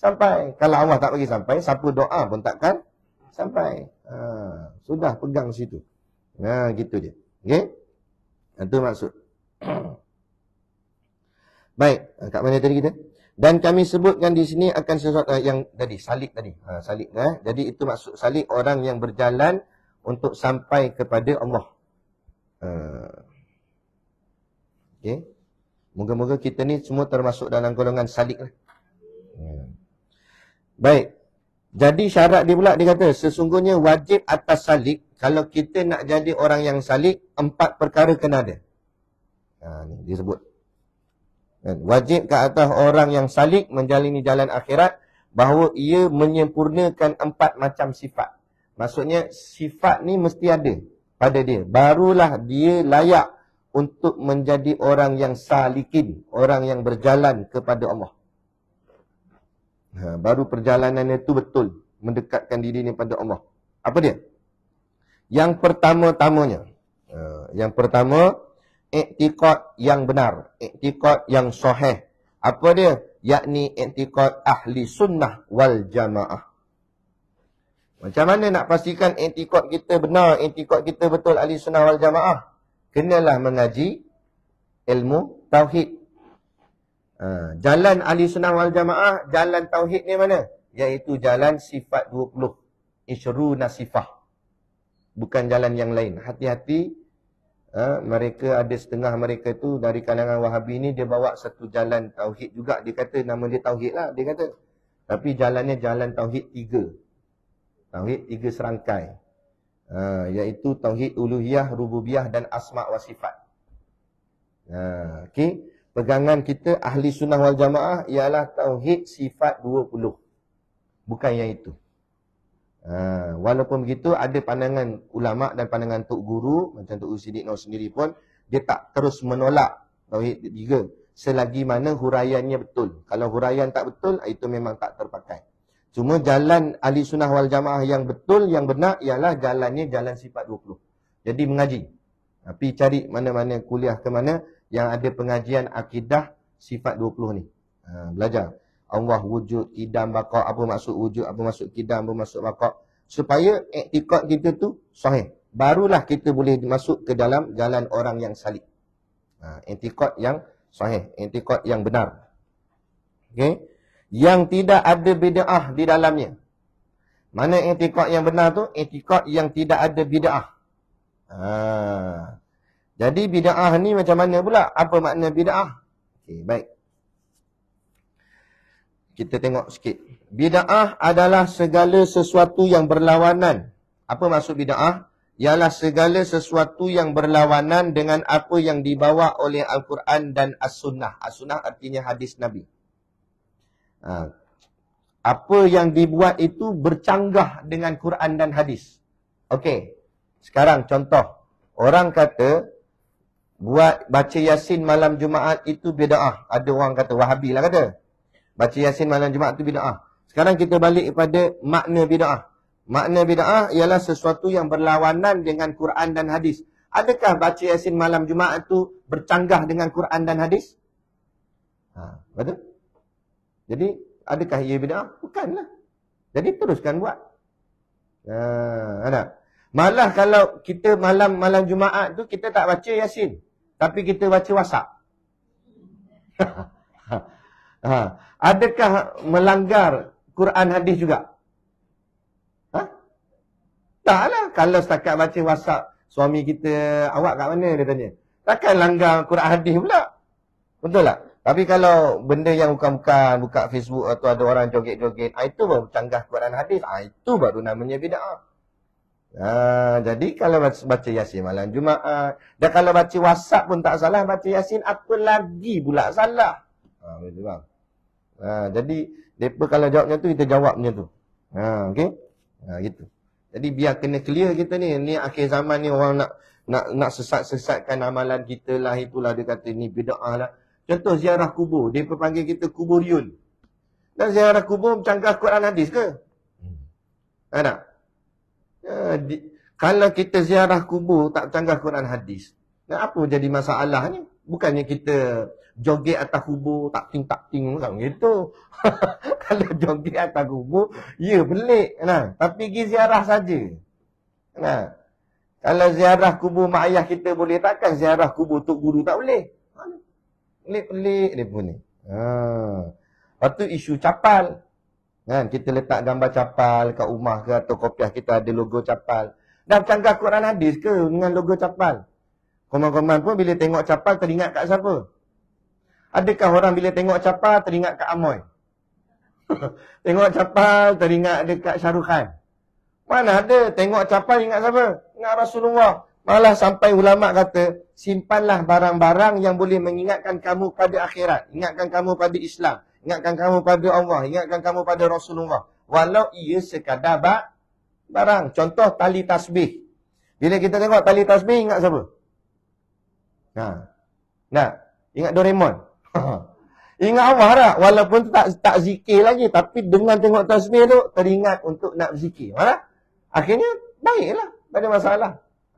S1: sampai. Kalau Allah tak bagi sampai, siapa doa pun takkan sampai. Sudah pegang situ. Gitu je. Okey? Itu maksud. Baik, kat mana tadi kita? Dan kami sebutkan di sini akan sesuatu yang tadi, salik tadi. Salik. Jadi itu maksud salik, orang yang berjalan untuk sampai kepada Allah. Okey? Moga-moga kita ni semua termasuk dalam golongan salik lah. Baik. Jadi syarat dia pula, dia kata sesungguhnya wajib atas salik, kalau kita nak jadi orang yang salik, 4 perkara kena ada. Ni disebut. Wajib ke atas orang yang salik menjalani jalan akhirat, bahawa ia menyempurnakan 4 macam sifat. Maksudnya sifat ni mesti ada pada dia. Barulah dia layak untuk menjadi orang yang salikin, orang yang berjalan kepada Allah. Baru perjalanan itu betul mendekatkan diri ni pada Allah. Apa dia? Yang pertama-tamanya, yang pertama, i'tiqad yang benar, i'tiqad yang sahih. Apa dia? Yakni i'tiqad ahli sunnah wal jamaah. Macam mana nak pastikan i'tiqad kita benar, i'tiqad kita betul ahli sunnah wal jamaah? Kenalah mengaji ilmu tauhid. Jalan ahli sunnah wal jamaah, jalan tauhid ni mana? Iaitu jalan sifat 20. Isyruna sifah. Bukan jalan yang lain. Hati-hati, mereka ada setengah mereka tu dari kalangan Wahabi ni, dia bawa satu jalan tauhid juga. Dia kata nama dia tauhid lah, dia kata. Tapi jalannya jalan tauhid 3. Tauhid 3 serangkai. Iaitu tauhid uluhiyah, rububiyah dan asma' wa sifat. Okey. Pegangan kita ahli sunnah wal jamaah ialah tauhid sifat 20. Bukan yang itu. Walaupun begitu, ada pandangan ulama' dan pandangan Tok Guru, macam Tok Siddiq Nur sendiri pun, dia tak terus menolak tauhid 3. Selagi mana huraiannya betul. Kalau huraian tak betul, itu memang tak terpakai. Cuma jalan ahli sunnah wal jamaah yang betul, yang benar, ialah jalannya jalan sifat 20. Jadi mengaji. Tapi cari mana-mana kuliah ke mana yang ada pengajian akidah sifat 20 ni. Belajar. Allah wujud, kidam, baqa', apa maksud wujud, apa maksud kidam, apa maksud baqa'. Supaya i'tiqad kita tu sahih. Barulah kita boleh masuk ke dalam jalan orang yang salik. I'tiqad yang sahih, i'tiqad yang benar. Okey? Yang tidak ada bid'ah di dalamnya. Mana i'tiqad yang benar tu? I'tiqad yang tidak ada bid'ah. Jadi bid'ah ni macam mana pula? Apa makna bid'ah? Okey, baik. Kita tengok sikit. Bid'ah adalah segala sesuatu yang berlawanan. Apa maksud bid'ah? Ialah segala sesuatu yang berlawanan dengan apa yang dibawa oleh Al-Quran dan As-Sunnah. As-Sunnah artinya hadis Nabi. Apa yang dibuat itu bercanggah dengan Quran dan hadis. Okey. Sekarang contoh. Orang kata buat baca Yasin malam Jumaat itu bid'ah. Ada orang kata, Wahabi lah kata, baca Yasin malam Jumaat itu bid'ah. Sekarang kita balik kepada makna bid'ah. Makna bid'ah ialah sesuatu yang berlawanan dengan Quran dan hadis. Adakah baca Yasin malam Jumaat itu bercanggah dengan Quran dan hadis? Betul? Jadi, adakah ia bid'ah? Bukanlah. Jadi, teruskan buat. Ada. Malah kalau kita malam Jumaat tu kita tak baca Yasin, tapi kita baca WhatsApp. Adakah melanggar Quran hadis juga? Taklah. Kalau setakat baca WhatsApp suami kita, awak kat mana, dia tanya. Takkan langgar Quran hadis pula. Betul tak? Tapi kalau benda yang bukan-bukan, buka Facebook atau ada orang joget-joget, itu baru canggah Quran hadis. Itu baru namanya bid'ah. Jadi kalau baca Yasin malam Jumaat, dan kalau baca WhatsApp pun tak salah, baca Yasin apa lagi pula salah. Betul bang. Jadi depa kalau jawabnya tu, kita jawabnya tu. Okey. Gitu. Jadi biar kena clear kita ni. Ni akhir zaman ni orang nak sesat-sesatkan amalan kita lah, itulah dia kata ni bid'ah lah. Contoh ziarah kubur, dia panggil kita kuburiun. Dan ziarah kubur mencanggah Quran hadis ke? Tak? Kalau kita ziarah kubur tak mencanggah Quran hadis, dan apa jadi masalah ni? Bukannya kita joget atas kubur, tak ting kan gitu. Kalau joget atas kubur, ya pelik. Tapi pergi ziarah saja. Kalau ziarah kubur mak ayah kita boleh, takkan ziarah kubur tok guru tak boleh? Pelik-pelik dia pun ni. Lepas tu isu capal. Kita letak gambar capal kat rumah ke atau kopiah kita ada logo capal. Dah canggah Quran hadis ke dengan logo capal? Koman-koman pun bila tengok capal teringat kat siapa? Adakah orang bila tengok capal teringat kat Amoy? Tengok capal teringat dekat Shahrukh Khan? Mana ada tengok capal ingat siapa? Ingat Rasulullah. Malah sampai ulama kata, simpanlah barang-barang yang boleh mengingatkan kamu pada akhirat. Ingatkan kamu pada Islam. Ingatkan kamu pada Allah. Ingatkan kamu pada Rasulullah. Walau ia sekadar barang. Contoh tali tasbih. Bila kita tengok tali tasbih, ingat siapa? Ingat Doraemon. Ingat Allah tak? Walaupun tak zikir lagi. Tapi dengan tengok tasbih tu, teringat untuk nak berzikir. Malah, akhirnya, baiklah. Tak ada masalah.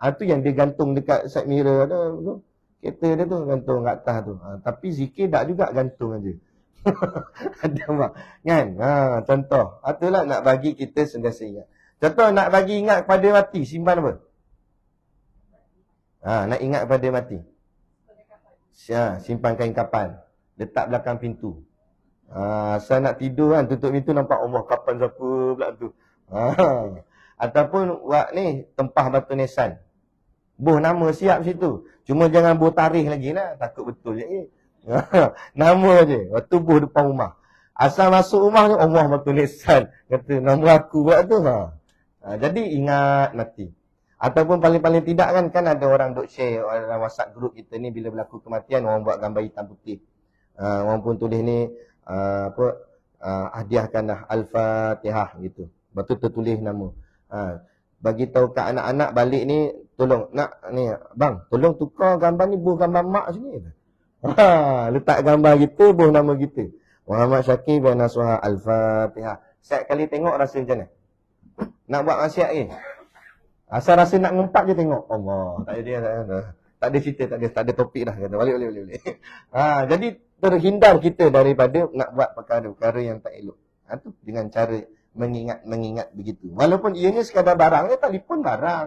S1: Itu yang dia gantung dekat side mirror tu. Kereta dia tu gantung kat atas tu. Tapi zikir tak juga gantung aja. Ada mak. Kan? Contoh. Itulah nak bagi kita sentiasa ingat. Contoh nak bagi ingat pada mati. Simpan apa? Nak ingat pada mati. Simpan kain kapan. Letak belakang pintu. Asal nak tidur kan, tutup pintu nampak Allah kapan siapa pula tu. Ataupun buat ni tempah batu nisan. Boh nama siap situ. Cuma jangan boh tarikh lagi lah. Takut betul je. Nama je. Waktu boh depan rumah. Asal masuk rumah tu Allah batu nisan. Kata nama aku buat tu. Jadi ingat mati. Ataupun paling-paling tidak kan ada orang duk share dalam WhatsApp group kita ni, bila berlaku kematian orang buat gambar hitam putih. Orang pun tulis ni hadiahkanlah Al-Fatihah gitu. Lepas tu tertulis nama. Bagi tahu kat anak-anak balik ni, tolong ni bang, tolong tukar gambar ni buh gambar mak sini. Letak gambar kita, buh nama kita. Muhammad Syakir bin Naswah Al-Fatihah. Setiap kali tengok rasa macam mana? Nak buat maksiat ke? Asal rasa nak ngumpat je tengok. Allah, tak ada cerita, tak ada topik dah kata. Balik. Jadi terhindar kita daripada nak buat perkara-perkara yang tak elok. Itu dengan cara mengingat begitu. Walaupun ianya sekadar barang, telefon barang.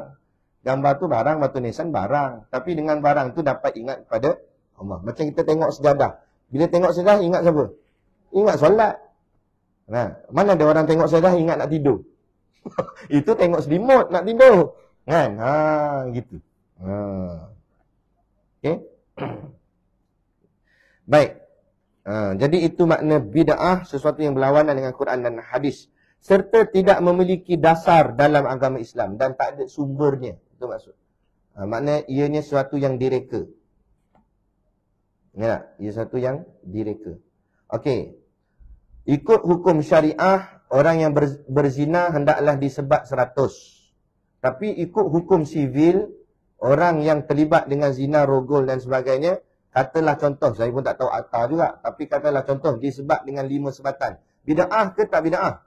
S1: Gambar tu barang, batu nisan barang. Tapi dengan barang tu dapat ingat kepada Allah. Macam kita tengok sejadah. Bila tengok sejadah, ingat siapa? Ingat solat. Mana ada orang tengok sejadah, ingat nak tidur? Itu tengok selimut, nak tidur. Kan? Gitu. Okay? Baik. Jadi itu makna bid'ah, sesuatu yang berlawanan dengan Quran dan hadis. Serta tidak memiliki dasar dalam agama Islam dan tak ada sumbernya. Itu maksud. Makna ianya sesuatu yang direka. Ya, ia sesuatu yang direka. Okey. Ikut hukum syariah, orang yang berzina hendaklah disebat 100. Tapi ikut hukum sivil, orang yang terlibat dengan zina, rogol dan sebagainya, katalah contoh, saya pun tak tahu akta juga, tapi katalah contoh disebat dengan 5 sebatan. Bid'ah ke tak bid'ah?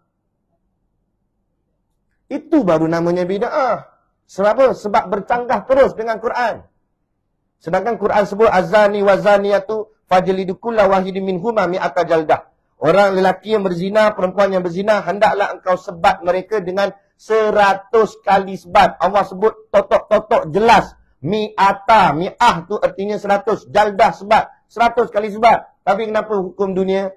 S1: Itu baru namanya bid'ah. Sebab apa? Sebab bercanggah terus dengan Quran. Sedangkan Quran sebut azani wa zaniyatu fajlidu kulla wahidin minhuma mi'ata jaldah. Orang lelaki yang berzina, perempuan yang berzina, hendaklah engkau sebat mereka dengan 100 kali sebat. Allah sebut totok-totok jelas. Mi'ata, mi'ah tu artinya 100. Jaldah sebat, 100 kali sebat. Tapi kenapa hukum dunia,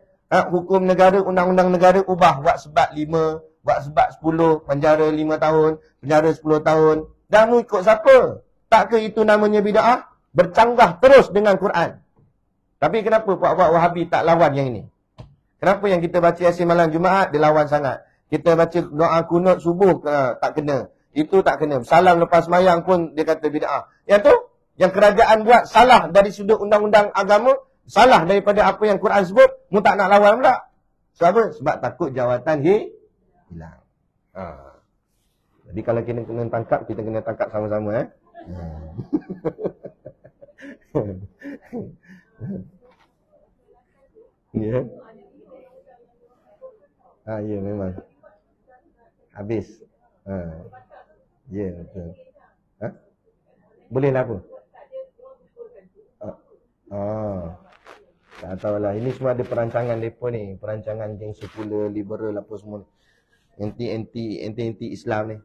S1: hukum negara, undang-undang negara ubah buat sebat 5, buat sebab 10, penjara 5 tahun, penjara 10 tahun. Dah mu ikut siapa? Tak ke itu namanya bid'ah? Bercanggah terus dengan Quran. Tapi kenapa puak-puak Wahabi tak lawan yang ini? Kenapa yang kita baca Yasin malam Jumaat, dia lawan sangat? Kita baca doa kunut subuh, tak kena. Itu tak kena. Salam lepas mayang pun dia kata bid'ah. Yang tu, yang kerajaan buat salah dari sudut undang-undang agama, salah daripada apa yang Quran sebut, mu tak nak lawan pula. Sebab apa? Sebab takut jawatan hilang. Jadi kalau kita kena tangkap, kita kena tangkap sama-sama. Ya. Ya memang. Habis. Ya betul. Bolehlah apa? Tak tahulah. Ini semua ada perancangan mereka ni. Perancangan geng sekular, liberal apa semua. Anti Islam ni.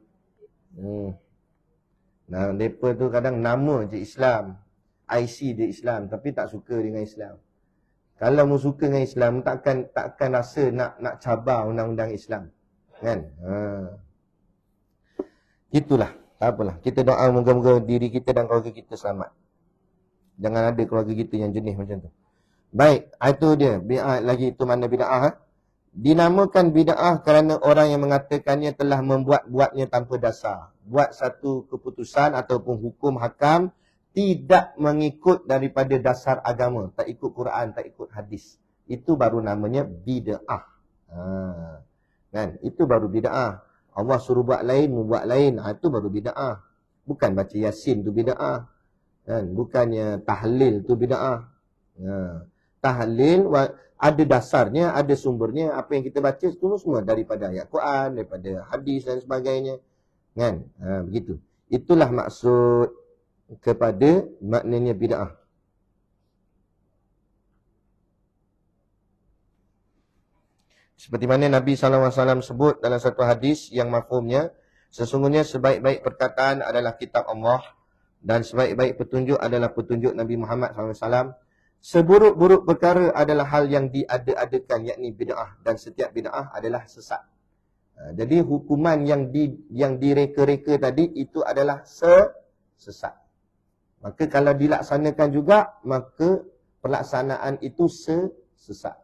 S1: Nah, mereka tu kadang nama je Islam. IC dia Islam. Tapi tak suka dengan Islam. Kalau mu suka dengan Islam, takkan rasa nak cabar undang-undang Islam. Kan? Itulah. Tak apalah. Kita doa moga-moga diri kita dan keluarga kita selamat. Jangan ada keluarga kita yang jenis macam tu. Baik, itu dia. Bid'ah lagi itu mana bid'ah? Dinamakan bid'ah kerana orang yang mengatakannya telah membuat-buatnya tanpa dasar. Buat satu keputusan ataupun hukum hakam tidak mengikut daripada dasar agama. Tak ikut Quran, tak ikut hadis. Itu baru namanya bid'ah. Kan? Itu baru bid'ah. Allah suruh buat lain, membuat lain. Itu baru bid'ah. Bukan baca Yasin tu bid'ah. Kan? Bukannya tahlil tu bid'ah. Tahlil ada dasarnya, ada sumbernya. Apa yang kita baca itu semua daripada ayat Quran, daripada hadis dan sebagainya. Kan? Begitu. Itulah maksud kepada maknanya bid'ah. Seperti mana Nabi SAW sebut dalam satu hadis yang mafhumnya, sesungguhnya sebaik-baik perkataan adalah kitab Allah dan sebaik-baik petunjuk adalah petunjuk Nabi Muhammad SAW. Seburuk-buruk perkara adalah hal yang diada-adakan, yakni bid'ah, dan setiap bid'ah adalah sesat. Jadi hukuman yang direka-reka tadi itu adalah sesat. Maka kalau dilaksanakan juga, maka pelaksanaan itu sesat.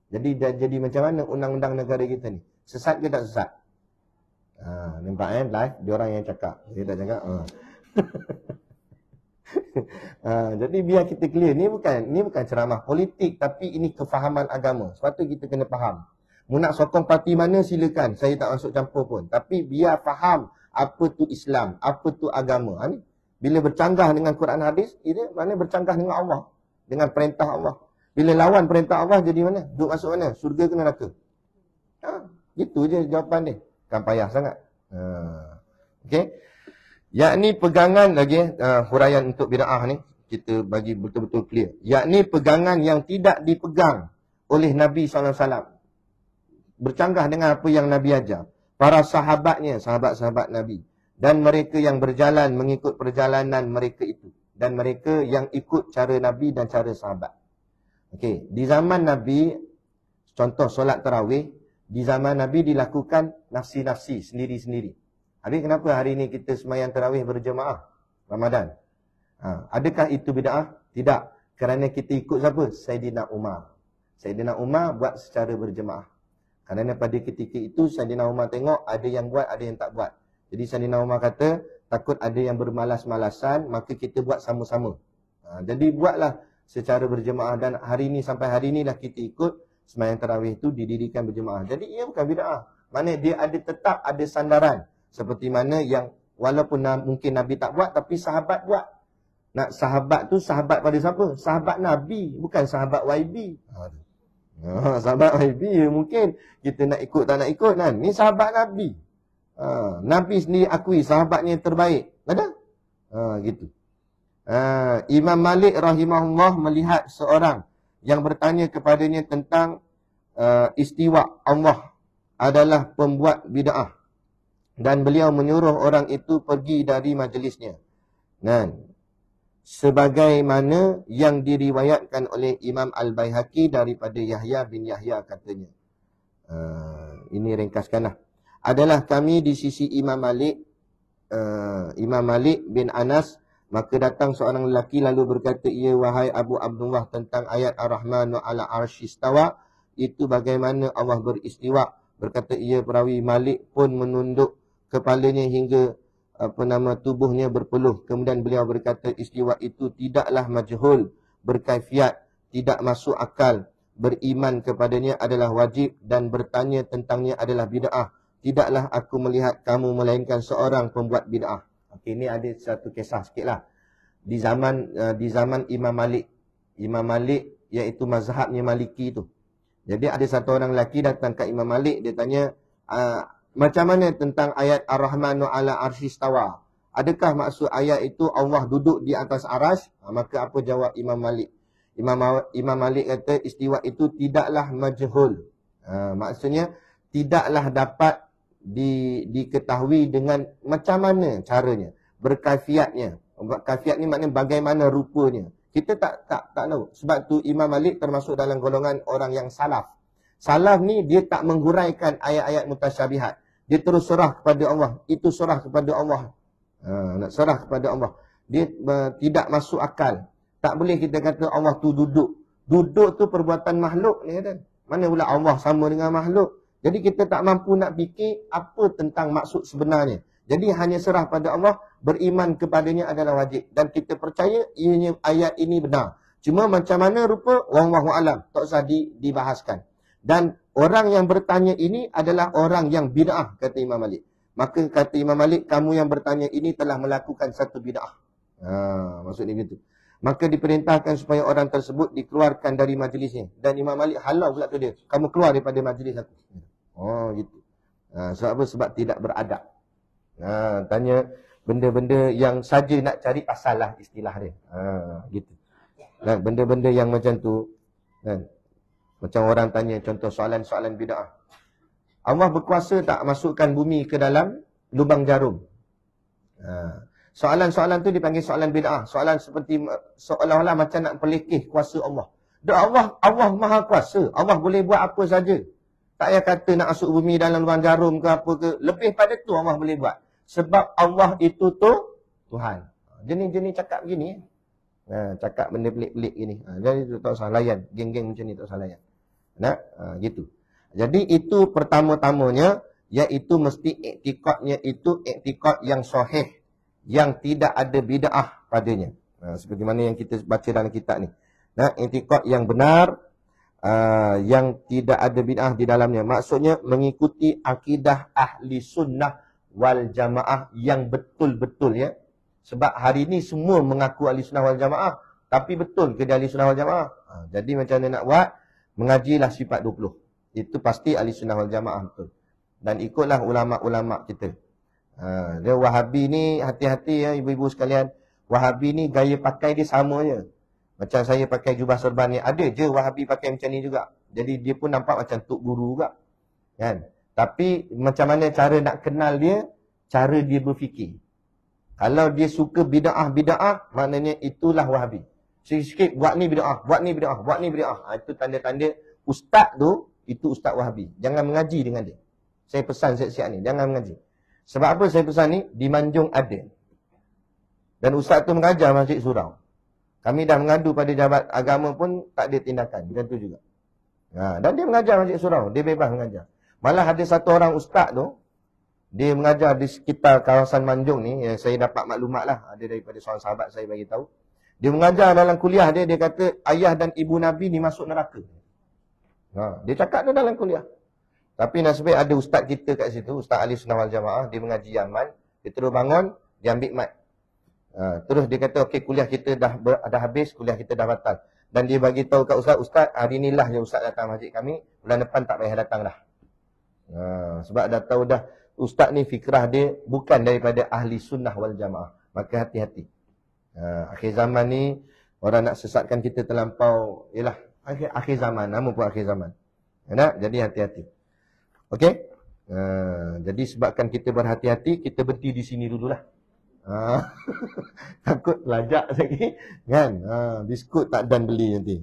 S1: Jadi macam mana undang-undang negara kita ni? Sesat ke tak sesat? Nampak live dia orang yang cakap. Dia tak cakap. Jadi biar kita clear, ni bukan ceramah politik, tapi ini kefahaman agama. Sebab tu kita kena faham. Mu nak sokong parti mana silakan, saya tak masuk campur pun. Tapi biar faham apa tu Islam, apa tu agama. Ni bila bercanggah dengan Quran hadis, ini mana bercanggah dengan Allah, dengan perintah Allah. Bila lawan perintah Allah jadi mana? Duk masuk mana? Surga ke neraka? Gitu je jawapan dia. Kan payah sangat. Okey. Yakni pegangan lagi, huraian untuk bid'ah ni, kita bagi betul-betul clear. Yakni pegangan yang tidak dipegang oleh Nabi SAW. Bercanggah dengan apa yang Nabi ajar. Para sahabatnya, sahabat-sahabat Nabi. Dan mereka yang berjalan mengikut perjalanan mereka itu. Dan mereka yang ikut cara Nabi dan cara sahabat. Okey, di zaman Nabi, contoh solat tarawih, di zaman Nabi dilakukan nafsi-nafsi, sendiri-sendiri. Habis kenapa hari ini kita sembahyang tarawih berjemaah Ramadan? Adakah itu bid'ah? Tidak. Kerana kita ikut siapa? Saidina Umar. Saidina Umar buat secara berjemaah. Kerana pada ketika itu Saidina Umar tengok ada yang buat, ada yang tak buat. Jadi Saidina Umar kata, takut ada yang bermalas-malasan, maka kita buat sama-sama. Jadi buatlah secara berjemaah, dan hari ini sampai hari inilah kita ikut sembahyang tarawih itu didirikan berjemaah. Jadi ia bukan bid'ah. Mana dia ada tetap ada sandaran. Seperti mana yang walaupun mungkin Nabi tak buat, tapi sahabat buat. Nak sahabat tu sahabat pada siapa? Sahabat Nabi, bukan sahabat YB. Sahabat YB mungkin kita nak ikut tak nak ikut kan. Ni sahabat Nabi. Nabi sendiri akui sahabatnya yang terbaik. Ada? Gitu. Imam Malik rahimahullah melihat seorang yang bertanya kepadanya tentang istiwa Allah adalah pembuat bid'ah, dan beliau menyuruh orang itu pergi dari majlisnya. Sebagaimana yang diriwayatkan oleh Imam Al-Baihaqi daripada Yahya bin Yahya katanya. Ini ringkaskanlah. adalah kami di sisi Imam Malik, Imam Malik bin Anas. Maka datang seorang lelaki lalu berkata, "Ya wahai Abu Abdullah, tentang ayat Ar-Rahmanu ala arsyistawa, itu bagaimana Allah beristiwa?" Berkata ia, perawi Malik pun menunduk kepalanya hingga tubuhnya berpeluh. Kemudian beliau berkata, istiwa itu tidaklah majhul, berkaifiat, tidak masuk akal. Beriman kepadanya adalah wajib dan bertanya tentangnya adalah bid'ah. Tidaklah aku melihat kamu melainkan seorang pembuat bid'ah. Okey, ini ada satu kisah sikitlah. Di zaman Imam Malik. Imam Malik iaitu mazhabnya Maliki tu. Jadi ada satu orang lelaki datang ke Imam Malik, dia tanya, macam mana tentang ayat Ar-Rahmanu ala arsyistawa? Adakah maksud ayat itu Allah duduk di atas aras? Maka apa jawab Imam Malik? Imam Malik kata istiwa itu tidaklah majhul. Maksudnya tidaklah dapat diketahui dengan macam mana caranya, berkaifiatnya. Kaifiat ni maknanya bagaimana rupanya. Kita tak tahu. Sebab tu Imam Malik termasuk dalam golongan orang yang salaf. Salaf ni dia tak menghuraikan ayat-ayat mutasyabihat. Dia terus serah kepada Allah. Itu serah kepada Allah. Nak serah kepada Allah. Dia tidak masuk akal. Tak boleh kita kata Allah tu duduk. Duduk tu perbuatan makhluk ni kan. Mana pula Allah sama dengan makhluk. Jadi kita tak mampu nak fikir apa tentang maksud sebenarnya. Jadi hanya serah pada Allah, beriman kepadanya adalah wajib. Dan kita percaya ianya ayat ini benar. Cuma macam mana rupa, wallahu alam, tak usah dibahaskan. Dan orang yang bertanya ini adalah orang yang bid'ah, kata Imam Malik. Maka kata Imam Malik, kamu yang bertanya ini telah melakukan satu bid'ah. Maksudnya begitu. Maka diperintahkan supaya orang tersebut dikeluarkan dari majlisnya. Dan Imam Malik halau pula tu dia. Kamu keluar daripada majlis aku. Gitu. Sebab apa? Sebab tidak beradab. Tanya benda-benda yang saja nak cari pasal lah istilah dia. Gitu. Dan benda-benda yang macam tu, kan? Macam orang tanya contoh soalan-soalan bid'ah. Allah berkuasa tak masukkan bumi ke dalam lubang jarum? Soalan-soalan tu dipanggil soalan bid'ah. Soalan seperti seolah-olah macam nak pelekeh kuasa Allah. Allah maha kuasa. Allah boleh buat apa saja. Tak payah kata nak masuk bumi dalam lubang jarum ke apa ke. Lebih pada tu Allah boleh buat. Sebab Allah itu tu Tuhan. Jenis-jenis cakap begini. Cakap benda pelik-pelik gini. Jadi tak usah layan. Geng-geng macam ni tak usah layan. Gitu. Jadi itu pertama-tamanya, iaitu mesti iktikadnya itu iktikad yang sahih. Yang tidak ada bid'ah padanya. Seperti mana yang kita baca dalam kitab ni. Iktikad yang benar, yang tidak ada bid'ah di dalamnya. Maksudnya mengikuti akidah ahli sunnah wal jamaah yang betul-betul ya. Sebab hari ni semua mengaku ahli sunnah wal jamaah. Tapi betul ke dia ahli sunnah wal jamaah? Jadi macam mana nak buat? Mengajilah sifat 20. Itu pasti ahli sunnah wal jamaah betul. Dan ikutlah ulama'-ulama' kita. Dia Wahabi ni, hati-hati ya ibu-ibu sekalian. Wahabi ni gaya pakai dia sama je. Macam saya pakai jubah serban ni. Ada je Wahabi pakai macam ni juga. Jadi dia pun nampak macam tok guru juga. Kan? Tapi macam mana cara nak kenal dia? Cara dia berfikir. Kalau dia suka bid'ah, maknanya itulah Wahabi. Sikit-sikit buat ni bid'ah, buat ni bid'ah, buat ni bid'ah. Itu tanda-tanda ustaz tu, itu ustaz Wahabi. Jangan mengaji dengan dia. Saya pesan siap-siap ni, jangan mengaji. Sebab apa saya pesan ni? Di Manjung ada. Dan ustaz tu mengajar masjid surau. Kami dah mengadu pada jabat agama pun tak ada tindakan. Macam tu juga. Dan dia mengajar masjid surau. Dia bebas mengajar. Malah ada satu orang ustaz tu, dia mengajar di sekitar kawasan Manjung ni, yang saya dapat maklumat lah. Ada daripada seorang sahabat saya bagi tahu. Dia mengajar dalam kuliah dia, dia kata ayah dan ibu Nabi ni masuk neraka. Dia cakap tu dalam kuliah. Tapi nasib ada ustaz kita kat situ, Ustaz Ahli Sunnah wal Jamaah, dia mengaji Yaman. Dia terus bangun, dia ambil mic. Terus dia kata, okey kuliah kita dah habis, kuliah kita dah batal. Dan dia bagi tahu kat ustaz, ustaz hari inilah je ustaz datang masjid kami, bulan depan tak payah datang dah. Sebab dah tahu dah, ustaz ni fikrah dia bukan daripada Ahli Sunnah wal Jamaah. Maka hati-hati. Akhir zaman ni, orang nak sesatkan kita terlampau, ialah akhir zaman, nama pun akhir zaman. Jadi hati-hati. Okey? Jadi sebabkan kita berhati-hati, kita berhenti di sini dululah. Takut lajak lagi kan. Biskut tak dan beli nanti.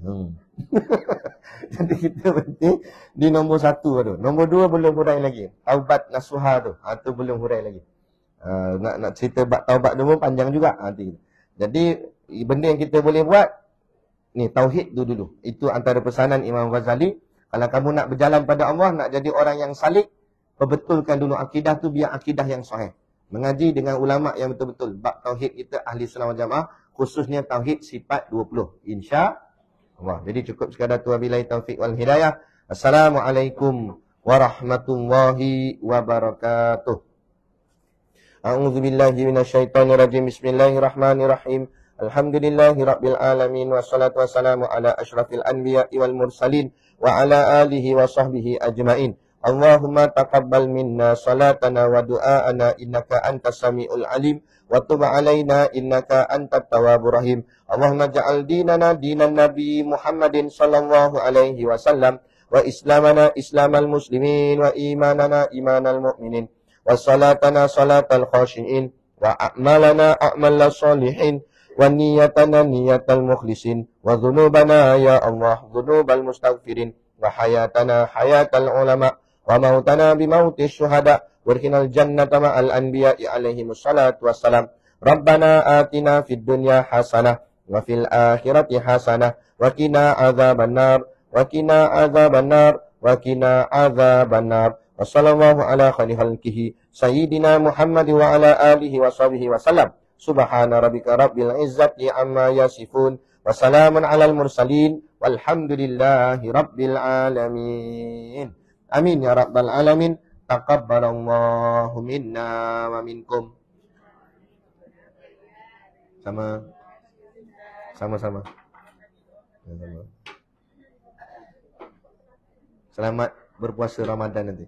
S1: Jadi kita berhenti di nombor 1 tu. Nombor 2 belum hurai lagi. Taubat nasuha tu. Tu belum hurai lagi. Nak cerita bab taubat tu pun panjang juga nanti. Jadi benda yang kita boleh buat ni tauhid tu dulu. Itu antara pesanan Imam Ghazali. Kalau kamu nak berjalan pada Allah, nak jadi orang yang salih, perbetulkan dulu akidah tu biar akidah yang sahih. Mengaji dengan ulama yang betul-betul. Bab tauhid kita ahli sunnah wal jamaah, khususnya tauhid sifat 20. Insya-Allah. Jadi cukup sekadar tu, wabillahi taufik wal hidayah. Assalamualaikum warahmatullahi wabarakatuh. A'udzubillahi minasyaitonirrajim. Bismillahirrahmanirrahim. Alhamdulillahi rabbil alamin. Wassalatu wassalamu ala asyrafil anbiya'i wal mursalin wa ala alihi wa sahbihi ajmain. Allahumma taqabbal minna salatana wa du'aana innaka antas samiul alim wa tub alaina innaka antat tawwabur rahim. Allahumma ja'al dinana dinan nabi Muhammadin sallallahu alaihi wasallam wa islamana islamal muslimin wa imanana imanal mu'minin wa salatana salatal khashiin wa a'malana a'malal salihin wa niyatana niyatal mukhlisin wa dhunubana ya Allah dhunubal mustaghfirin wa hayatana hayatal ulama wa mautana bimauti syuhada warhinal jannata ma'al anbiya'i alaihimus salatu wassalam. Rabbana atina fid dunya hasanah wa fil akhirati hasanah wa qina adzabannar wa qina adzabannar wa qina adzabannar. Wa sallallahu ala khairi khalqihi sayyidina Muhammad wa ala alihi wa sahbihi wa sallam. Subhana rabbika rabbil izzati amma yasifun wa salamun alal mursalin walhamdulillahi rabbil alamin. Amin ya rabbal alamin. Taqabbalallahu minna wa minkum. Sama-sama. Selamat berpuasa Ramadan nanti.